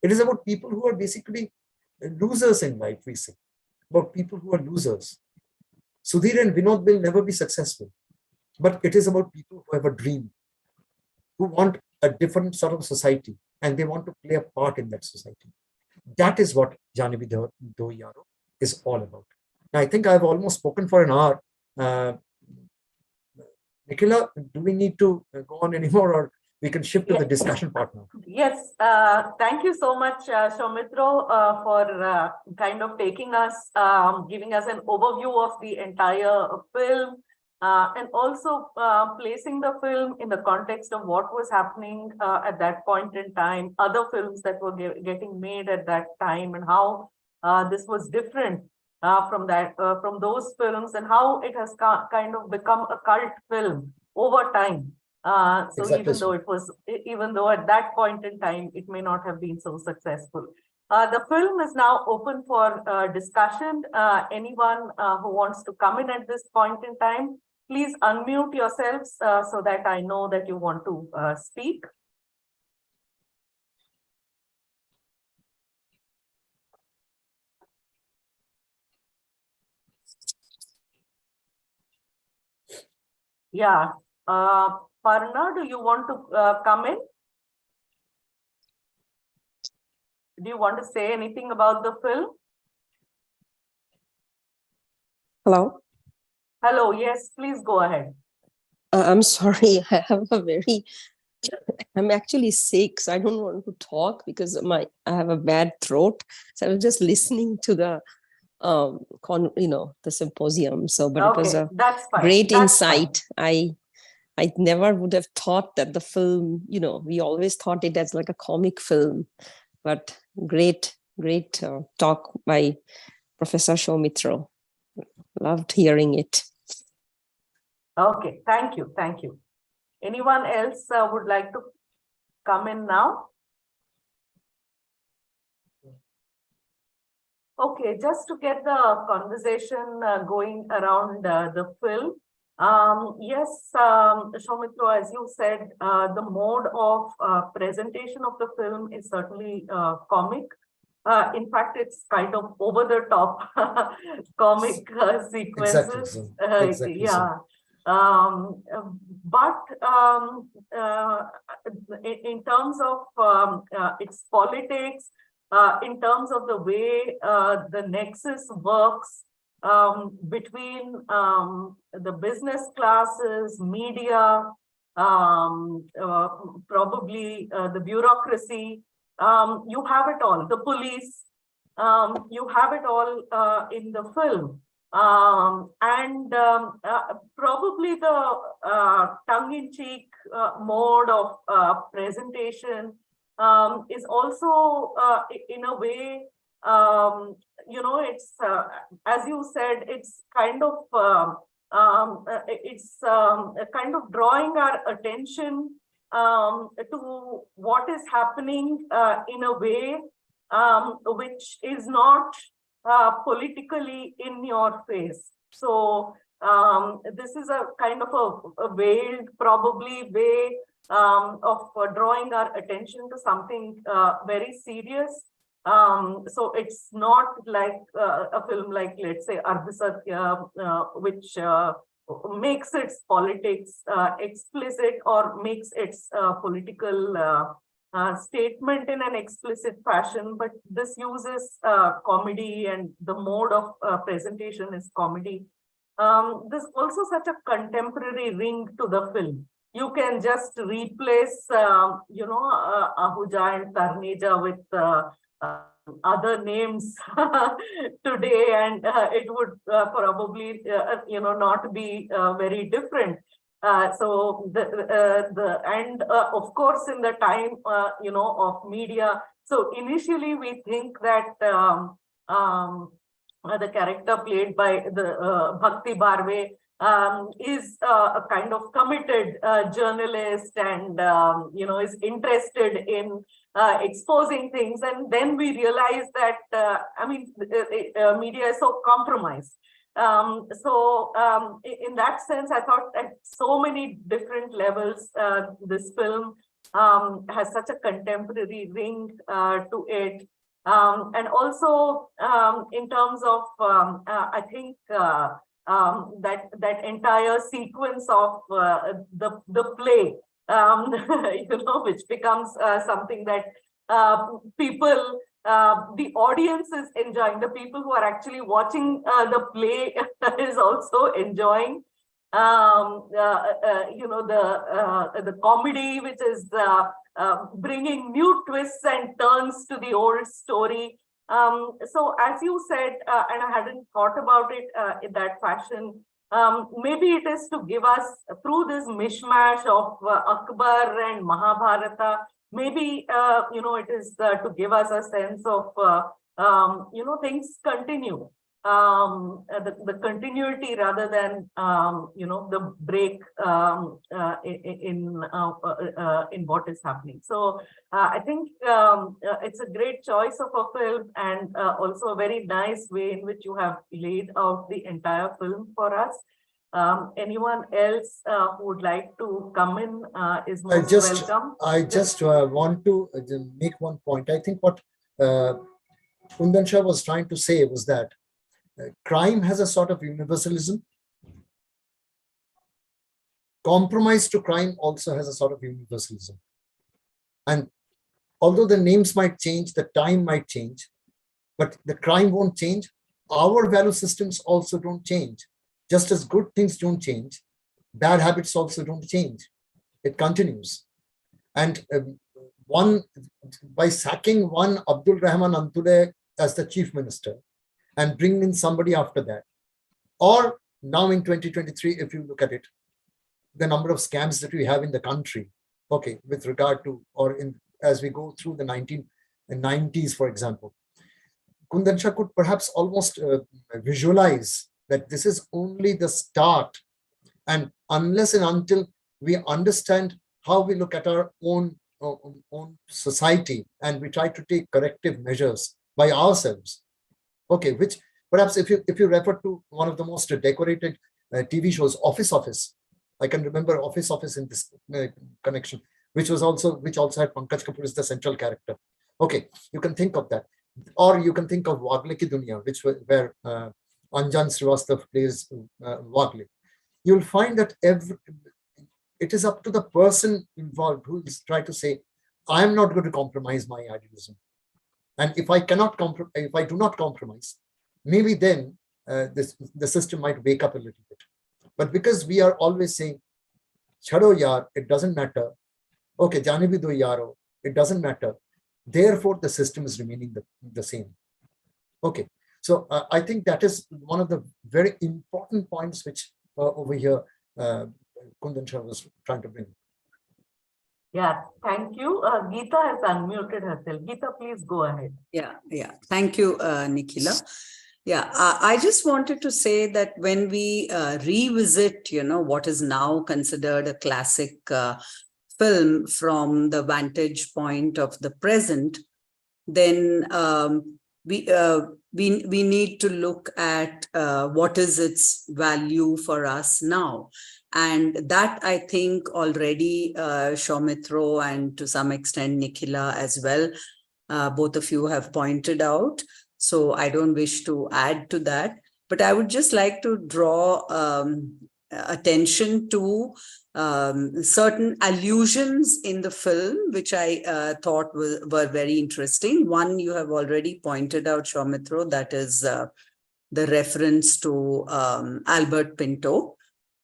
it is about people who are basically losers in life, we say, about people who are losers. Sudhir and Vinod will never be successful, but it is about people who have a dream, who want a different sort of society, and they want to play a part in that society. That is what Jaane Bhi Do Yaaro is all about. Now, I think I've almost spoken for an hour. Nikhila, do we need to go on anymore, or we can shift to the discussion part now? Yes, thank you so much, Shaumitro, for kind of taking us, giving us an overview of the entire film, and also placing the film in the context of what was happening at that point in time, other films that were getting made at that time, and how this was different from those films, and how it has kind of become a cult film over time. So Exactly. even though at that point in time, it may not have been so successful. The film is now open for discussion. Anyone who wants to come in at this point in time, please unmute yourselves so that I know that you want to speak. Yeah. Parna, do you want to come in? do you want to say anything about the film? Hello. Hello, yes, please go ahead. I'm sorry. I'm actually sick, so I don't want to talk because I have a bad throat. So I was just listening to the the symposium. So, but it was Okay, a that's fine. great That's fine. insight. I never would have thought that the film, we always thought it as like a comic film, but great talk by Professor Shomitra. Loved hearing it. Okay, thank you. Thank you. Anyone else would like to come in now? Okay, just to get the conversation going around the film. Yes, Shomitra, as you said, the mode of presentation of the film is certainly comic. In fact, it's kind of over the top comic sequences. Exactly. So. Exactly. Yeah. But in terms of its politics, in terms of the way the nexus works between the business classes, media, probably the bureaucracy, you have it all, the police, you have it all in the film. Probably the tongue-in-cheek mode of presentation is also in a way, it's as you said, it's kind of kind of drawing our attention to what is happening in a way which is not politically in your face. So this is a kind of a veiled, probably way of drawing our attention to something very serious. So it's not like a film like, let's say, Ardhasatya, which makes its politics explicit or makes its political statement in an explicit fashion, but this uses comedy, and the mode of presentation is comedy. There's also such a contemporary ring to the film. You can just replace, Ahuja and Tarneja with other names today, and it would probably, not be very different. So of course, in the time, of media. So initially, we think that the character played by the Bhakti Barve is a kind of committed journalist, and is interested in exposing things. And then we realize that media is so compromised. In that sense, I thought at so many different levels, this film has such a contemporary ring to it. And also in terms of, I think that entire sequence of the play, which becomes something that people, the audience is enjoying. The people who are actually watching the play is also enjoying. The comedy, which is bringing new twists and turns to the old story. So as you said, and I hadn't thought about it in that fashion, maybe it is to give us, through this mishmash of Akbar and Mahabharata, maybe it is to give us a sense of things continue, the continuity rather than the break in what is happening. So I think it's a great choice of a film, and also a very nice way in which you have laid out the entire film for us. Anyone else who would like to come in is most welcome. I just want to make one point. I think what Kundan Shah was trying to say was that crime has a sort of universalism. Compromise to crime also has a sort of universalism. And although the names might change, the time might change, but the crime won't change. Our value systems also don't change. Just as good things don't change, bad habits also don't change. It continues. And by sacking one Abdul Rahman Antule as the chief minister and bringing in somebody after that, or now in 2023, if you look at it, the number of scams that we have in the country, okay, with regard to, or in as we go through the 1990s, for example, Kundan Shah could perhaps almost visualize that this is only the start. And unless and until we understand how we look at our own society and we try to take corrective measures by ourselves, okay, which perhaps if you refer to one of the most decorated TV shows, Office, I can remember Office in this connection, which also had Pankaj Kapoor as the central character. Okay, you can think of that. Or you can think of Wagle Ki Duniya, where Anjan Srivastav plays Wagle. You'll find that it is up to the person involved who is trying to say, I am not going to compromise my idealism. And if I do not compromise, maybe then the system might wake up a little bit. But because we are always saying, chhado yaar, it doesn't matter. Okay, jaane bhi do yaro, it doesn't matter. Therefore, the system is remaining the same. Okay, so I think that is one of the very important points which over here Kundan Shah was trying to bring. Yeah, thank you. Geeta has unmuted herself. Geeta, please go ahead. Yeah. Thank you, Nikhila. Yeah, I just wanted to say that when we revisit, what is now considered a classic film from the vantage point of the present, then we need to look at what is its value for us now. And that, I think, already Soumitra and to some extent Nikhila as well, both of you have pointed out. So I don't wish to add to that. But I would just like to draw attention to certain allusions in the film, which I thought were very interesting. One you have already pointed out, Soumitra, that is the reference to Albert Pinto.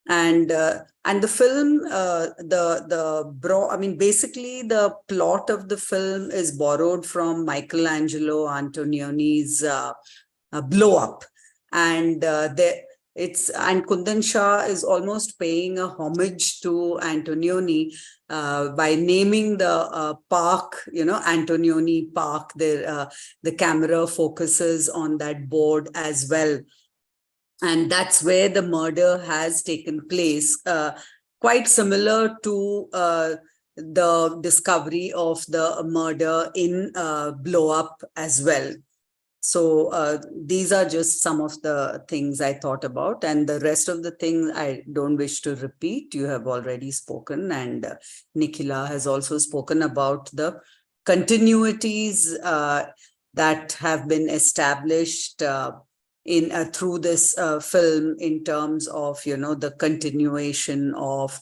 And the film, basically the plot of the film is borrowed from Michelangelo Antonioni's Blow Up, and Kundan Shah is almost paying a homage to Antonioni by naming the park, Antonioni Park. The camera focuses on that board as well. And that's where the murder has taken place, quite similar to the discovery of the murder in Blow Up as well. So these are just some of the things I thought about, and the rest of the things I don't wish to repeat. You have already spoken, and Nikhila has also spoken about the continuities that have been established through this film in terms of, the continuation of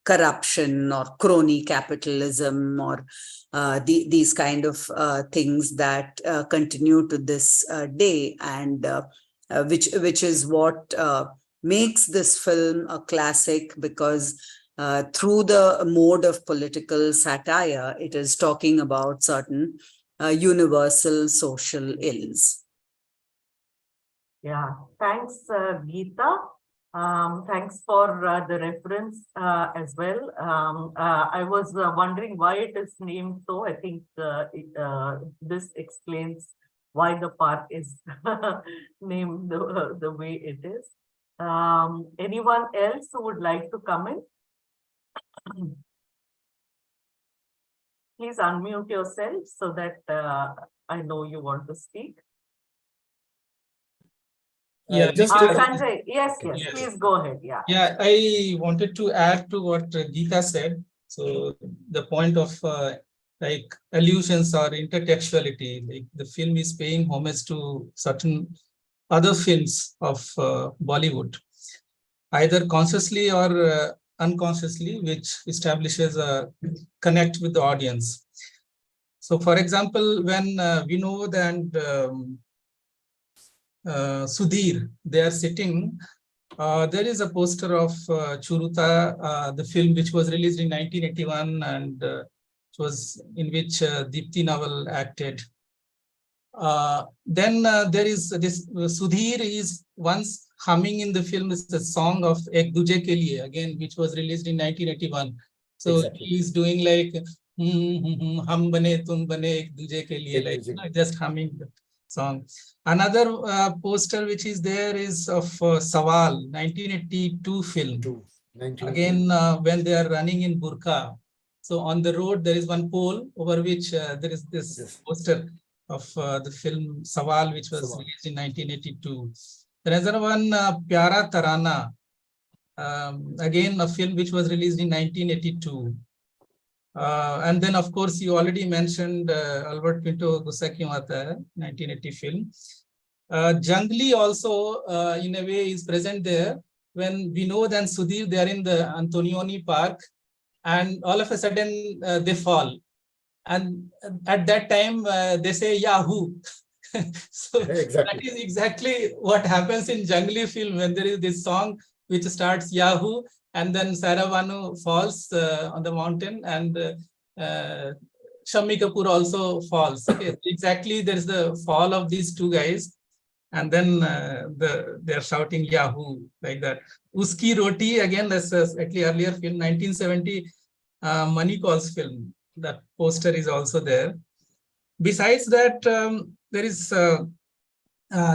corruption or crony capitalism or these kind of things that continue to this day, and which is what makes this film a classic, because through the mode of political satire, it is talking about certain universal social ills. Yeah, thanks, Geeta. Thanks for the reference as well. I was wondering why it is named so. I think this explains why the park is named the way it is. Anyone else who would like to come in? Please unmute yourself so that I know you want to speak. Yeah, Sanjay, yes, please go ahead. Yeah, I wanted to add to what Geeta said. So the point of like allusions or intertextuality, like the film is paying homage to certain other films of Bollywood, either consciously or unconsciously, which establishes a connect with the audience. So, for example, when Vinod and Sudhir, they are sitting, there is a poster of Churuta, the film which was released in 1981 and it was in which Deepti Nawal acted. Then there is this Sudhir is once humming in the film is the song of Ek Duje Ke Liye, again, which was released in 1981. So Exactly. he's doing like hum bane tum bane ek duje ke liye, like just humming the song. Another poster which is there is of Sawal 1982 film. Again, when they are running in burqa. So on the road there is one pole over which there is this poster of the film Sawal, which was released in 1982. There is another one, Pyara Tarana, again a film which was released in 1982. And then, of course, you already mentioned Albert Pinto Gussa Kyun Aata Hai, 1980 film. Jangli also, in a way, is present there when Vinod and Sudhir, they are in the Antonioni Park, and all of a sudden they fall. And at that time, they say Yahoo. So that is exactly what happens in Jangli film when there is this song which starts Yahoo, and then Saravanu falls on the mountain, and Shammi Kapoor also falls. Okay, exactly, there is the fall of these two guys, and then they are shouting Yahoo like that. Uski Roti, again, that's actually earlier film, 1970, Money Calls film. That poster is also there. Besides that, there is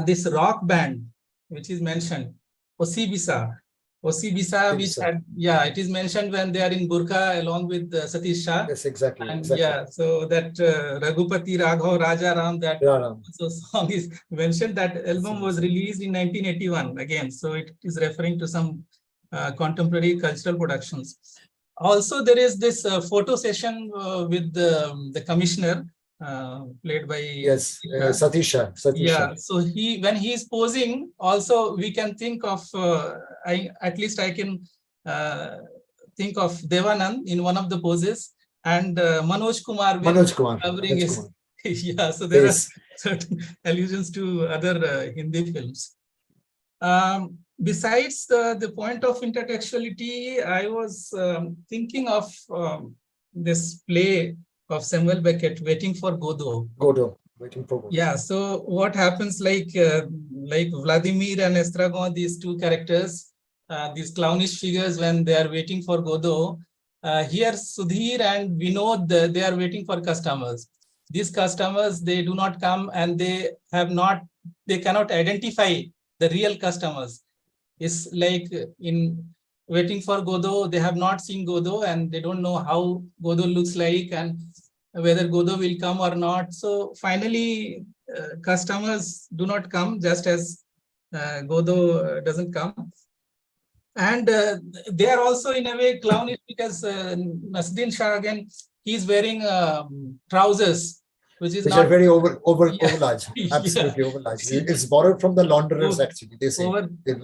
this rock band which is mentioned, Osibisa. Osibisa, which had, yeah, it is mentioned when they are in burqa along with Satish Shah. Yes, exactly. And exactly. yeah, so that Raghupati Raghav Raja Ram, that so song is mentioned. That album was released in 1981 again. So it is referring to some contemporary cultural productions. Also, there is this photo session with the commissioner, played by Satisha. Yeah, so when he is posing, also we can think of at least I can think of Devanand in one of the poses, and Manoj Kumar covering his yeah. So there are certain allusions to other Hindi films. Besides the point of intertextuality, I was thinking of this play of Samuel Beckett, Waiting for Godot. Waiting for Godot. Yeah, so what happens, like Vladimir and Estragon, these two characters, these clownish figures, when they are waiting for Godot, here Sudhir and Vinod, they are waiting for customers. These customers, they do not come, and they cannot identify the real customers. It's like in Waiting for Godot, they have not seen Godot, and they don't know how Godot looks like and whether Godot will come or not. So finally, customers do not come, just as Godot doesn't come. And they are also in a way clownish, because Nasruddin Shah, again, he's wearing trousers, which are very over large, absolutely over large. It's borrowed from the launderers, actually. They say they've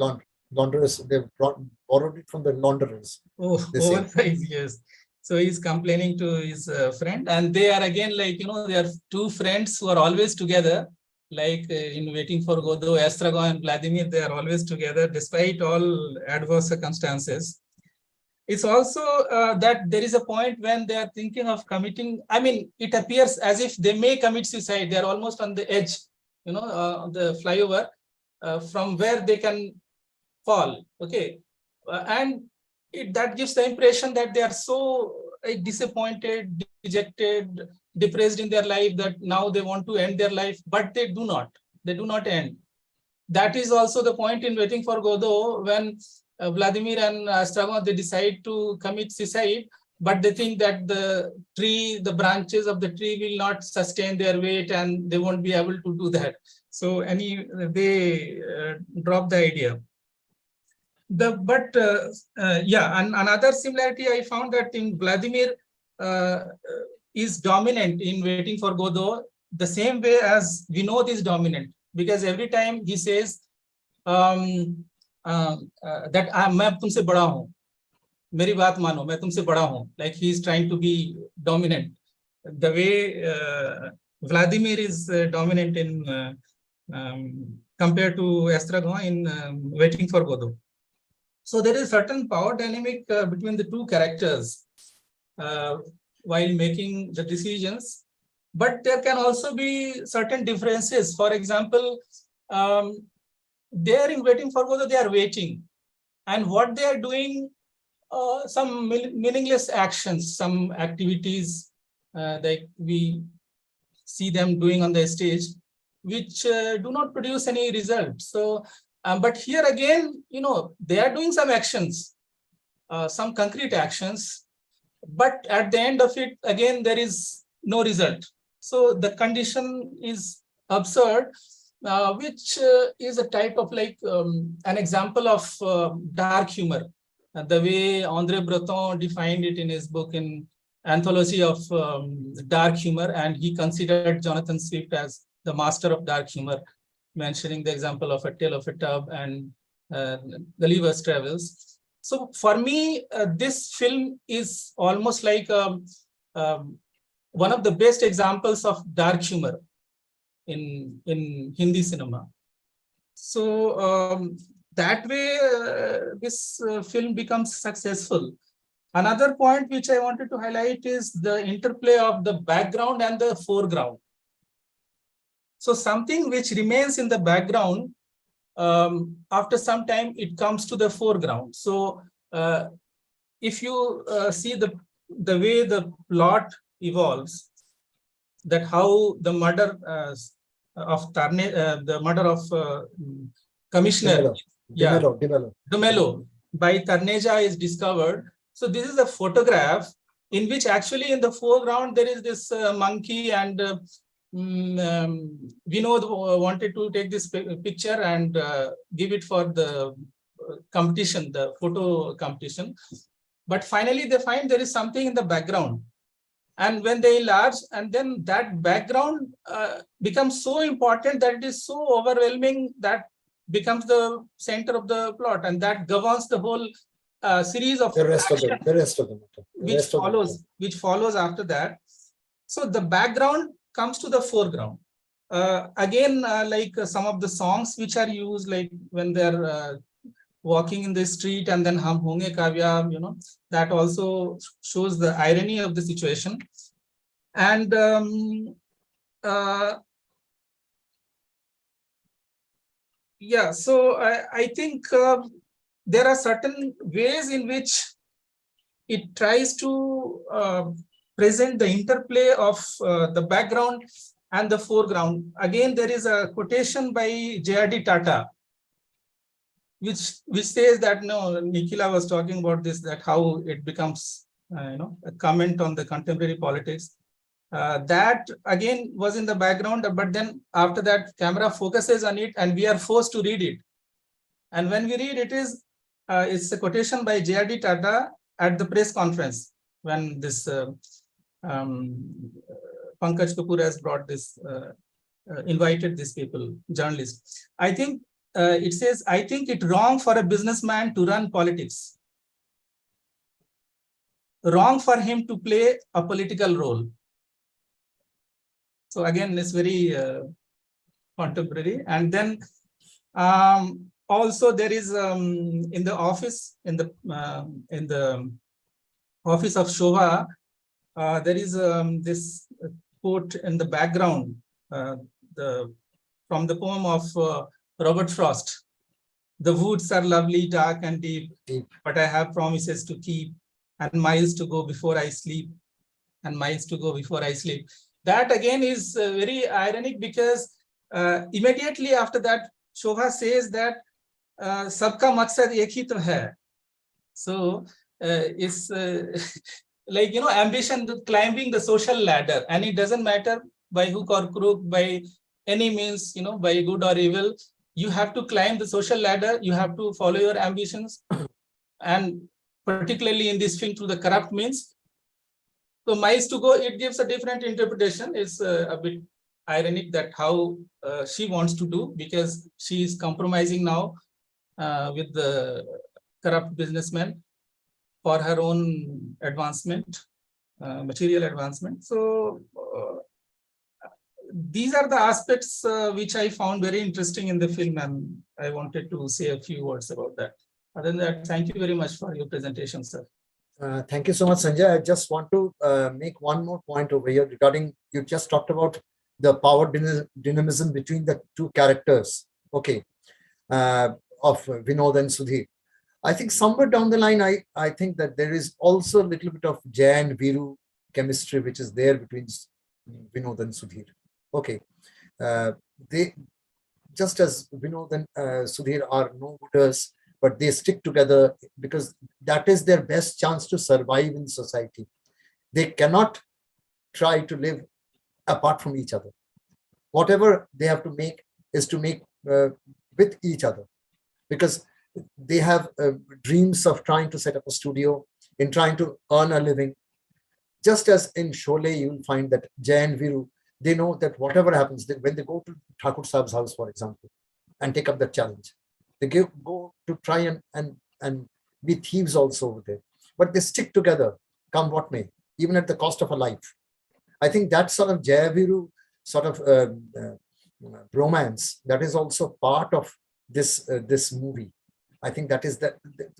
borrowed it from the launderers. Oversized, yes. So he's complaining to his friend, and they are again, like, they are two friends who are always together, like in Waiting for Godot, Estragon and Vladimir, they are always together despite all adverse circumstances. It's also that there is a point when they are thinking of committing, I mean, it appears as if they may commit suicide. They are almost on the edge, the flyover from where they can fall. Okay. And that gives the impression that they are so disappointed, dejected, depressed in their life that now they want to end their life, but they do not. They do not end. That is also the point in Waiting for Godot, when Vladimir and Estragon, they decide to commit suicide, but they think that the branches of the tree will not sustain their weight and they won't be able to do that. So they drop the idea. Yeah, and another similarity I found that in Vladimir is dominant in Waiting for Godot the same way as Vinod is dominant, because every time he says that मैं तुमसे बड़ा हूँ, मेरी बात मानो, मैं तुमसे बड़ा हूँ, like he is trying to be dominant. the way Vladimir is dominant in compared to Estragon in Waiting for Godot. So there is certain power dynamic between the two characters while making the decisions, but there can also be certain differences. For example, there in Waiting for Godot, they are waiting, and what they are doing, some meaningless actions, some activities that we see them doing on the stage, which do not produce any result. So, but here again, they are doing some actions, some concrete actions, but at the end of it, again, there is no result. So the condition is absurd, which is a type of like an example of dark humor. The way André Breton defined it in his book in Anthology of Dark Humor, and he considered Jonathan Swift as the master of dark humor, mentioning the example of A Tale of a Tub and Gulliver's Travels. So for me, this film is almost like one of the best examples of dark humor in Hindi cinema. So that way, this film becomes successful. Another point which I wanted to highlight is the interplay of the background and the foreground. So something which remains in the background, after some time, it comes to the foreground. So if you see the way the plot evolves, that how the murder of the murder of Commissioner Dumelo by Tarneja is discovered. So this is a photograph in which actually in the foreground there is this monkey, and Vinod wanted to take this picture and give it for the competition, the photo competition. But finally they find there is something in the background. And when they enlarge, and then that background becomes so important that it is so overwhelming that becomes the center of the plot, and that governs the whole series of the rest of them, which follows after that. So the background comes to the foreground. Again, like some of the songs which are used, like when they're walking in the street, and then Hum Honge Kavyam, that also shows the irony of the situation. And yeah, so I think there are certain ways in which it tries to present the interplay of the background and the foreground. Again, there is a quotation by J.R.D. Tata, which says that, Nikhila was talking about this, that how it becomes a comment on the contemporary politics. That again was in the background, but then after that camera focuses on it and we are forced to read it. And when we read it, it's a quotation by J.R.D. Tata at the press conference when this Pankaj Kapoor has brought this, invited these people, journalists. I think it says, I think it wrong for a businessman to run politics. Wrong for him to play a political role. So again, it's very contemporary. And then also there is in the office, in the office of Shobha, there is this quote in the background, from the poem of Robert Frost. The woods are lovely, dark and deep, but I have promises to keep, and miles to go before I sleep, and miles to go before I sleep. That again is very ironic, because immediately after that, Shobha says that sabka maqsad ek hi to hai. So it's like, ambition to climbing the social ladder, and it doesn't matter by hook or crook, by any means, by good or evil. You have to climb the social ladder. You have to follow your ambitions, and particularly in this film, through the corrupt means. So miles to go, it gives a different interpretation. It's a bit ironic that how she wants to do, because she is compromising now with the corrupt businessman for her own advancement. material advancement. So these are the aspects which I found very interesting in the film, and I wanted to say a few words about that. Other than that, thank you very much for your presentation, sir. Thank you so much, Sanjay. I just want to make one more point over here regarding, you just talked about the power dynamism between the two characters, okay, of Vinod and Sudhir. I think somewhere down the line, I think that there is also a little bit of Jay and Viru chemistry, which is there between Vinod and Sudhir. Okay, they, just as Vinod and Sudhir are no-gooders, but they stick together because that is their best chance to survive in society. They cannot try to live apart from each other. Whatever they have to make is to make with each other, because they have dreams of trying to set up a studio, in trying to earn a living. Just as in Sholay, you will find that Jay and Viru, they know that whatever happens, when they go to Thakur Saab's house, for example, and take up the challenge, they go to try and be thieves also over there. But they stick together, come what may, even at the cost of a life. I think that sort of Jaya-Viru sort of romance, that is also part of this movie. I think that is the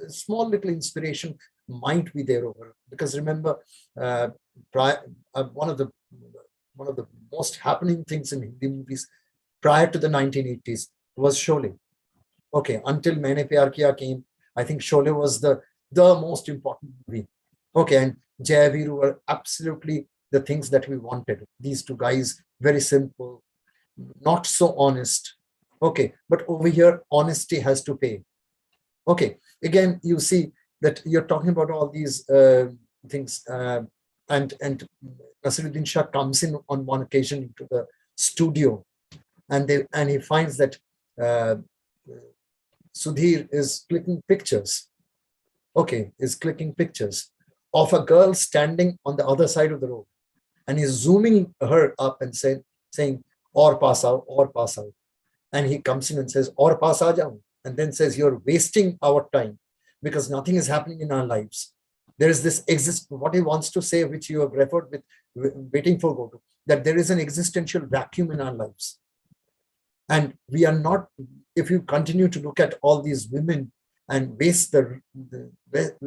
small little inspiration might be there over, because remember, one of the most happening things in Hindi movies prior to the 1980s was Sholay. Okay, until Maine Pyar Kiya came, I think Sholay was the most important movie. Okay, and Jaya-Viru were absolutely the things that we wanted. These two guys, very simple, not so honest. Okay, but over here, honesty has to pay. Okay, again, you see that you're talking about all these things, and Nasiruddin Shah comes in on one occasion into the studio, and he finds that Sudhir is clicking pictures. Okay, is clicking pictures of a girl standing on the other side of the road, and he's zooming her up and saying, "Aur paas aao, aur paas aao." And he comes in and says, "Aur paas aa jaun," and then says, "You're wasting our time because nothing is happening in our lives." There is this what he wants to say, which you have referred with Waiting for Godot, that there is an existential vacuum in our lives. And we are not, if you continue to look at all these women and waste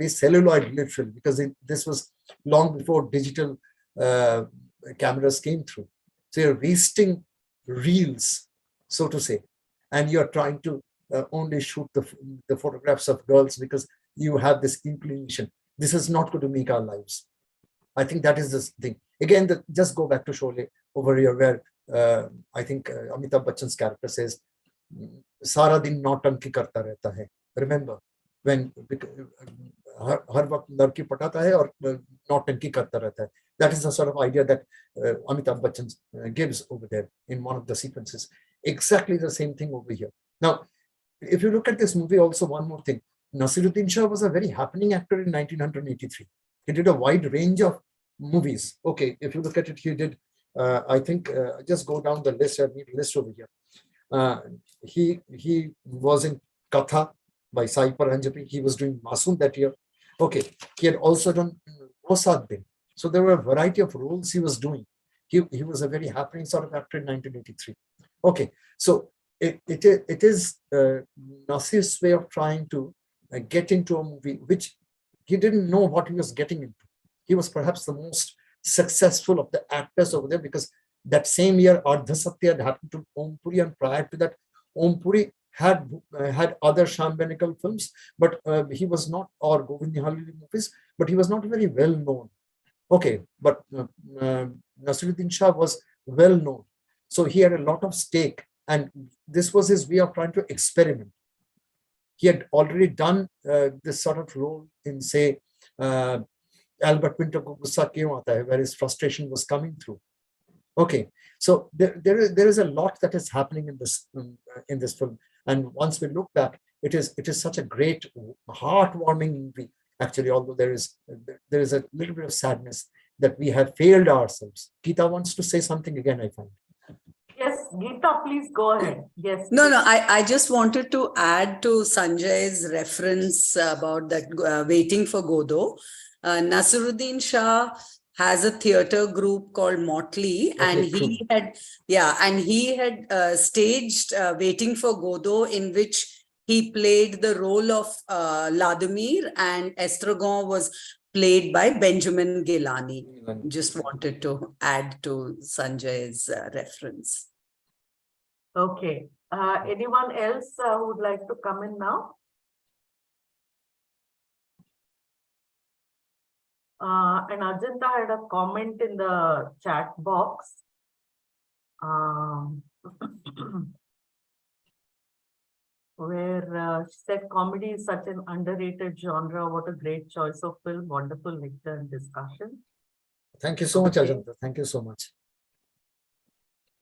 celluloid literally, because this was long before digital cameras came through. So you're wasting reels, so to say, and you're trying to only shoot the photographs of girls because you have this inclination. This is not going to make our lives. I think that is this thing. Again, just go back to Sholay over here, where I think Amitabh Bachchan's character says, "Sara din nautanki karta rehta hai." Remember, when har waqt ladki patata hai aur nautanki karta rehta hai. That is the sort of idea that Amitabh Bachchan gives over there in one of the sequences. Exactly the same thing over here. Now, if you look at this movie, also one more thing. Nasiruddin Shah was a very happening actor in 1983. He did a wide range of movies. Okay, if you look at it, he did, I think, just go down the list. I need a list over here. He was in Katha by Sai Paranjabi. He was doing Masoom that year. Okay, he had also done Rosad Din. So there were a variety of roles he was doing. He was a very happening sort of actor in 1983. Okay, so it is Nasir's way of trying to get into a movie which he didn't know what he was getting into. He was perhaps the most successful of the actors over there, because that same year Ardha Satya had happened to Om Puri, and prior to that, Om Puri had other Shyam Benegal films, but he was not, or Govind Nihalili movies, but he was not very well known. Okay, but Nasiruddin Shah was well known, so he had a lot of stake, and this was his way of trying to experiment. He had already done this sort of role in, say, Albert Pinto Ko Gussa Kyun Aata Hai, where his frustration was coming through. Okay, so there is a lot that is happening in this film, and once we look back, it is such a great, heartwarming movie. Actually, although there is a little bit of sadness that we have failed ourselves. Geeta wants to say something again, I find. Yes, Geeta, please go ahead. Yes. No, I just wanted to add to Sanjay's reference about that Waiting for Godot. Nasiruddin Shah has a theater group called Motley, and Motley he had staged Waiting for Godot, in which he played the role of Ladimir, and Estragon was played by Benjamin Gilani. Just wanted to add to Sanjay's reference. Okay. Anyone else who would like to come in now? And Ajanta had a comment in the chat box. Where she said comedy is such an underrated genre. What a great choice of film. Wonderful lecture and discussion. Thank you so much, Okay. Ajanta. Thank you so much.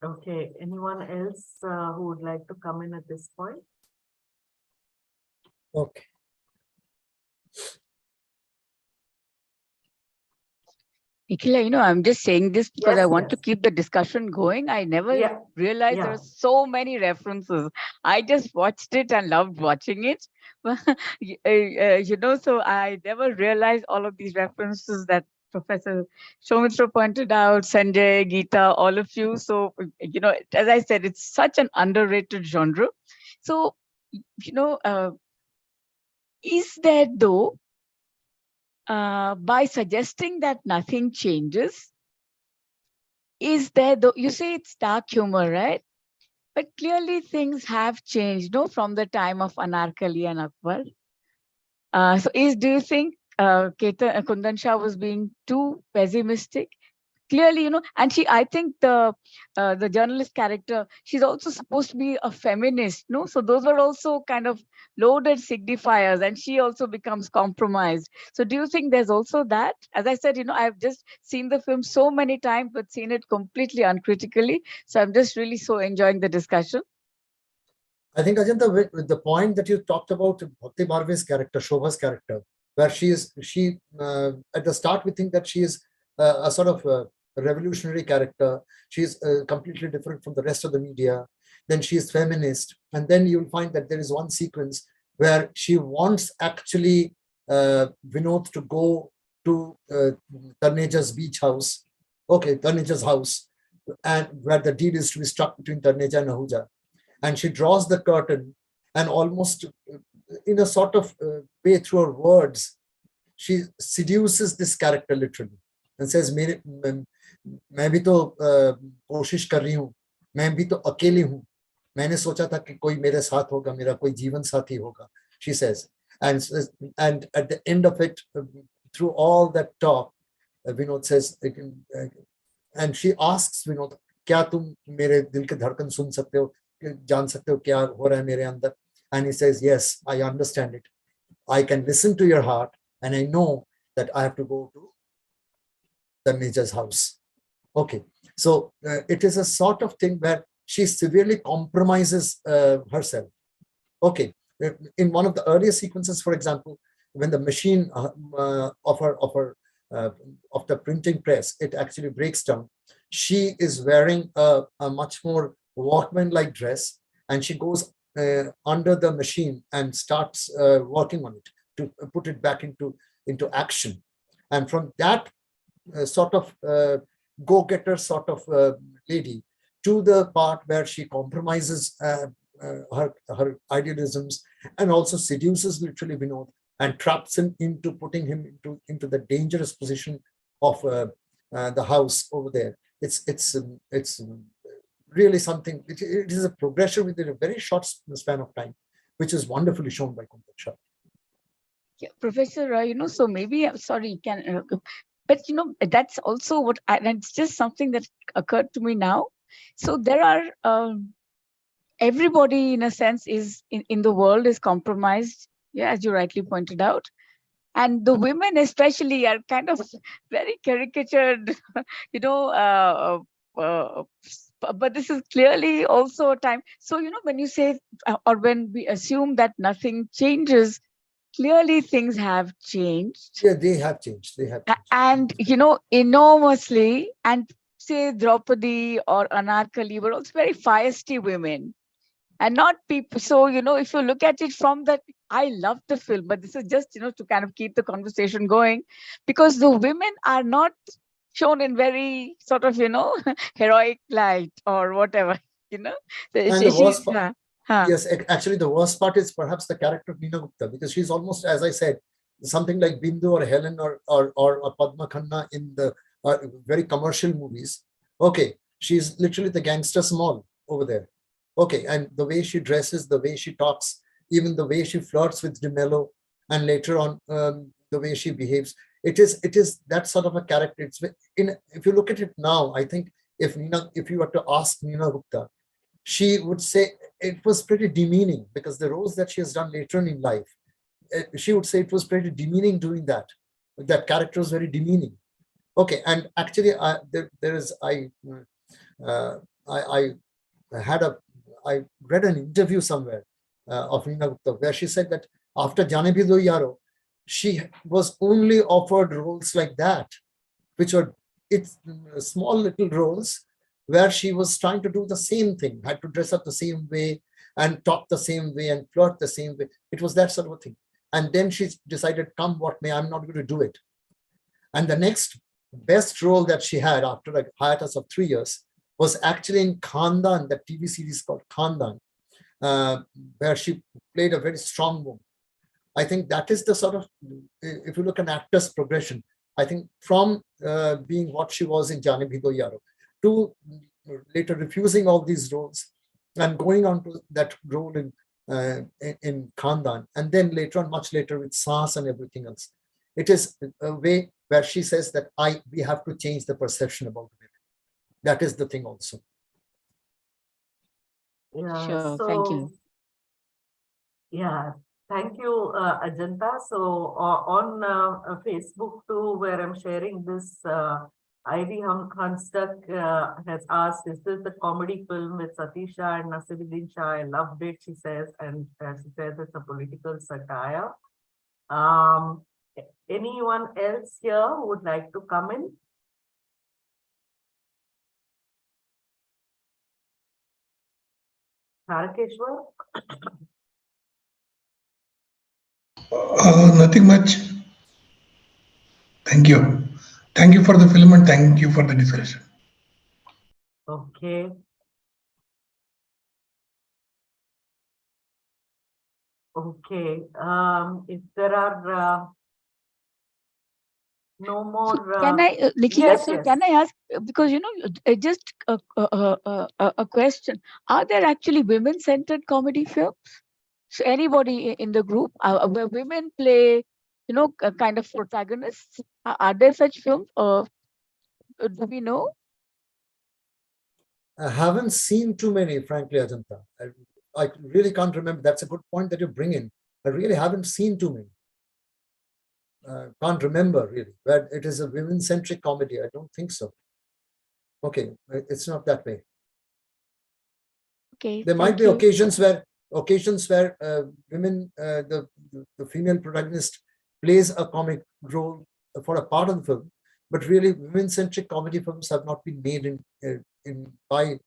Okay. Anyone else who would like to come in at this point? Okay. Nikhila, I'm just saying this because I Yes, want to yes. keep the discussion going. I never Yeah. realized there Yeah. were so many references. I just watched it and loved watching it. So I never realized all of these references that Professor Soumitra pointed out, Sanjay, Geeta, all of you. So, as I said, it's such an underrated genre. So, is there though, by suggesting that nothing changes, is there though, you say it's dark humor, right? But clearly things have changed, no, from the time of Anarkali and Akbar. Do you think Kundan Shah was being too pessimistic? Clearly, and I think the journalist character, she's also supposed to be a feminist, no? So those were also kind of loaded signifiers, and she also becomes compromised. So do you think there's also that? As I said, I've just seen the film so many times, but seen it completely uncritically. So I'm just really so enjoying the discussion. I think, Ajanta, with the point that you talked about Bhakti Bharve's character, Shobha's character, where she at the start we think that she is a sort of a revolutionary character. She's completely different from the rest of the media. Then she is feminist. And then you'll find that there is one sequence where she wants actually Vinod to go to Tarneja's beach house. Okay, Tarneja's house, and where the deal is to be struck between Tarneja and Ahuja. And she draws the curtain, and almost in a sort of way through her words, she seduces this character literally and says, मैं भी तो कोशिश कर रही हूँ, मैं भी तो अकेली हूँ, मैंने सोचा था कि कोई मेरे साथ होगा, मेरा कोई जीवन साथी होगा, she says. And at the end of it, through all that talk, Vinod says, and she asks Vinod, क्या तुम मेरे दिल के धड़कन सुन सकते हो, जान सकते हो क्या हो रहा है मेरे अंदर? And he says, yes, I understand it. I can listen to your heart, and I know that I have to go to the Major's house. Okay, so it is a sort of thing where she severely compromises herself. Okay, in one of the earlier sequences, for example, when the machine of the printing press, it actually breaks down, she is wearing a much more workman-like dress, and she goes under the machine and starts working on it to put it back into action. And from that sort of go-getter sort of lady to the part where she compromises her idealisms and also seduces literally Vinod and traps him into putting him into the dangerous position of the house over there. It's really something. It is a progression within a very short span of time, which is wonderfully shown by Kundan Shah. Yeah, Professor, so maybe, sorry, but that's also what, and it's just something that occurred to me now. So there are, everybody in a sense is in the world is compromised, yeah, as you rightly pointed out. And the women especially are kind of very caricatured, but this is clearly also a time. So, when you say, or when we assume that nothing changes, clearly things have changed. Yeah, they have changed. They have changed. And, enormously. And say Draupadi or Anarkali were also very feisty women. And not people. So, if you look at it from that, I love the film, but this is just, to kind of keep the conversation going, because the women are not shown in very sort of, heroic light or whatever, So And the worst part, yeah. Huh. yes, actually, the worst part is perhaps the character of Neena Gupta, because she's almost, as I said, something like Bindu or Helen or Padma Khanna in the very commercial movies. Okay, she's literally the gangster small over there. Okay, and the way she dresses, the way she talks, even the way she flirts with De Mello, and later on the way she behaves, it is that sort of a character. It's if you look at it now, I think if you were to ask Neena Gupta, she would say it was pretty demeaning, because the roles that she has done later on in life, she would say it was pretty demeaning doing that. That character was very demeaning. Okay, and actually, there is I I read an interview somewhere of Neena Gupta where she said that after JAANE Bhi Do Yaaro, she was only offered roles like that, which were small little roles where she was trying to do the same thing, had to dress up the same way and talk the same way and flirt the same way. It was that sort of a thing. And then she decided, come what may, I'm not going to do it. And the next best role that she had after a hiatus of 3 years was actually in Khandan, that TV series called Khandan, where she played a very strong woman. I think that is the sort of, if you look at an actor's progression, I think from being what she was in JAANE Bhi Do Yaaro to later refusing all these roles and going on to that role in Khandan, and then later on, much later with Saas and everything else. It is a way where she says that we have to change the perception about women. That is the thing also. Yeah, Sure, thank you. Yeah, thank you, Ajanta. So on Facebook too, where I'm sharing this, Ivy Hunstuck has asked, is this a comedy film with Satisha and Nasiruddin Shah? I loved it, she says, and she says it's a political satire. Anyone else here who would like to come in? Tarakeshwar? Nothing much. Thank you. Thank you for the film and thank you for the discussion. Okay. Okay. If there are no more. Can I, Nikhila, yes, sir, yes. can I ask, because, just a question. Are there actually women-centered comedy films? So anybody in the group, where women play, kind of protagonists? Are there such films, or do we know? I haven't seen too many, frankly, Ajanta. I really can't remember. That's a good point that you bring in. I really haven't seen too many. Can't remember really, where it is a women-centric comedy. I don't think so. Okay, it's not that way. Okay. There might be occasions where women, the female protagonist plays a comic role for a part of the film, but really women-centric comedy films have not been made by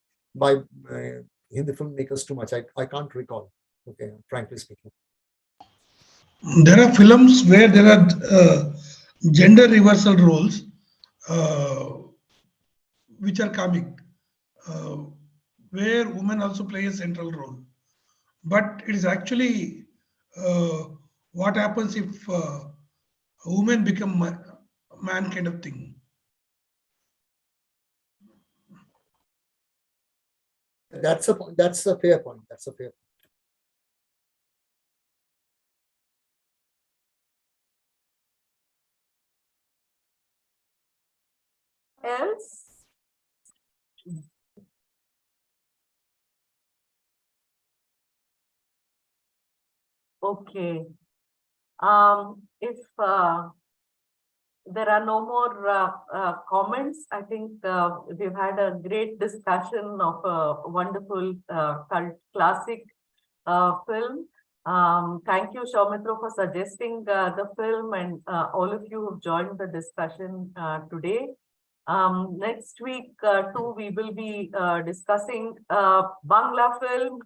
Hindi filmmakers too much. I can't recall. Okay, frankly speaking. There are films where there are gender reversal roles, which are comic, where women also play a central role. But it is actually what happens if women become man kind of thing. That's a point. That's a fair point. That's a fair point. Else? Okay. If there are no more comments, I think we've had a great discussion of a wonderful cult classic film. Thank you, Soumitra, for suggesting the film, and all of you who've joined the discussion today. Next week too, we will be discussing Bangla film.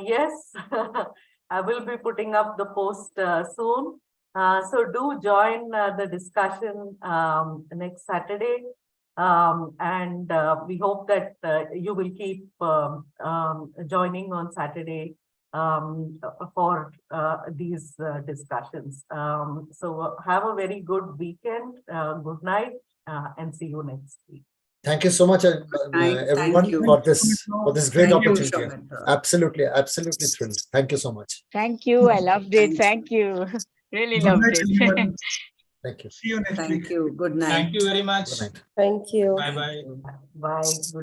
Yes, I will be putting up the post soon. So do join the discussion next Saturday. And we hope that you will keep joining on Saturday for these discussions. So have a very good weekend, good night, and see you next week. Thank you so much, Thank everyone, you. for this great Thank you, opportunity. Soumitra. Absolutely thrilled. Thank you so much. Thank you. I loved it. Thank Thank you. you. Really Good loved night, it. everyone. Thank you. See you next week. Thank you. Good night. Thank you very much. Good night. Thank you. Bye bye. Bye. Good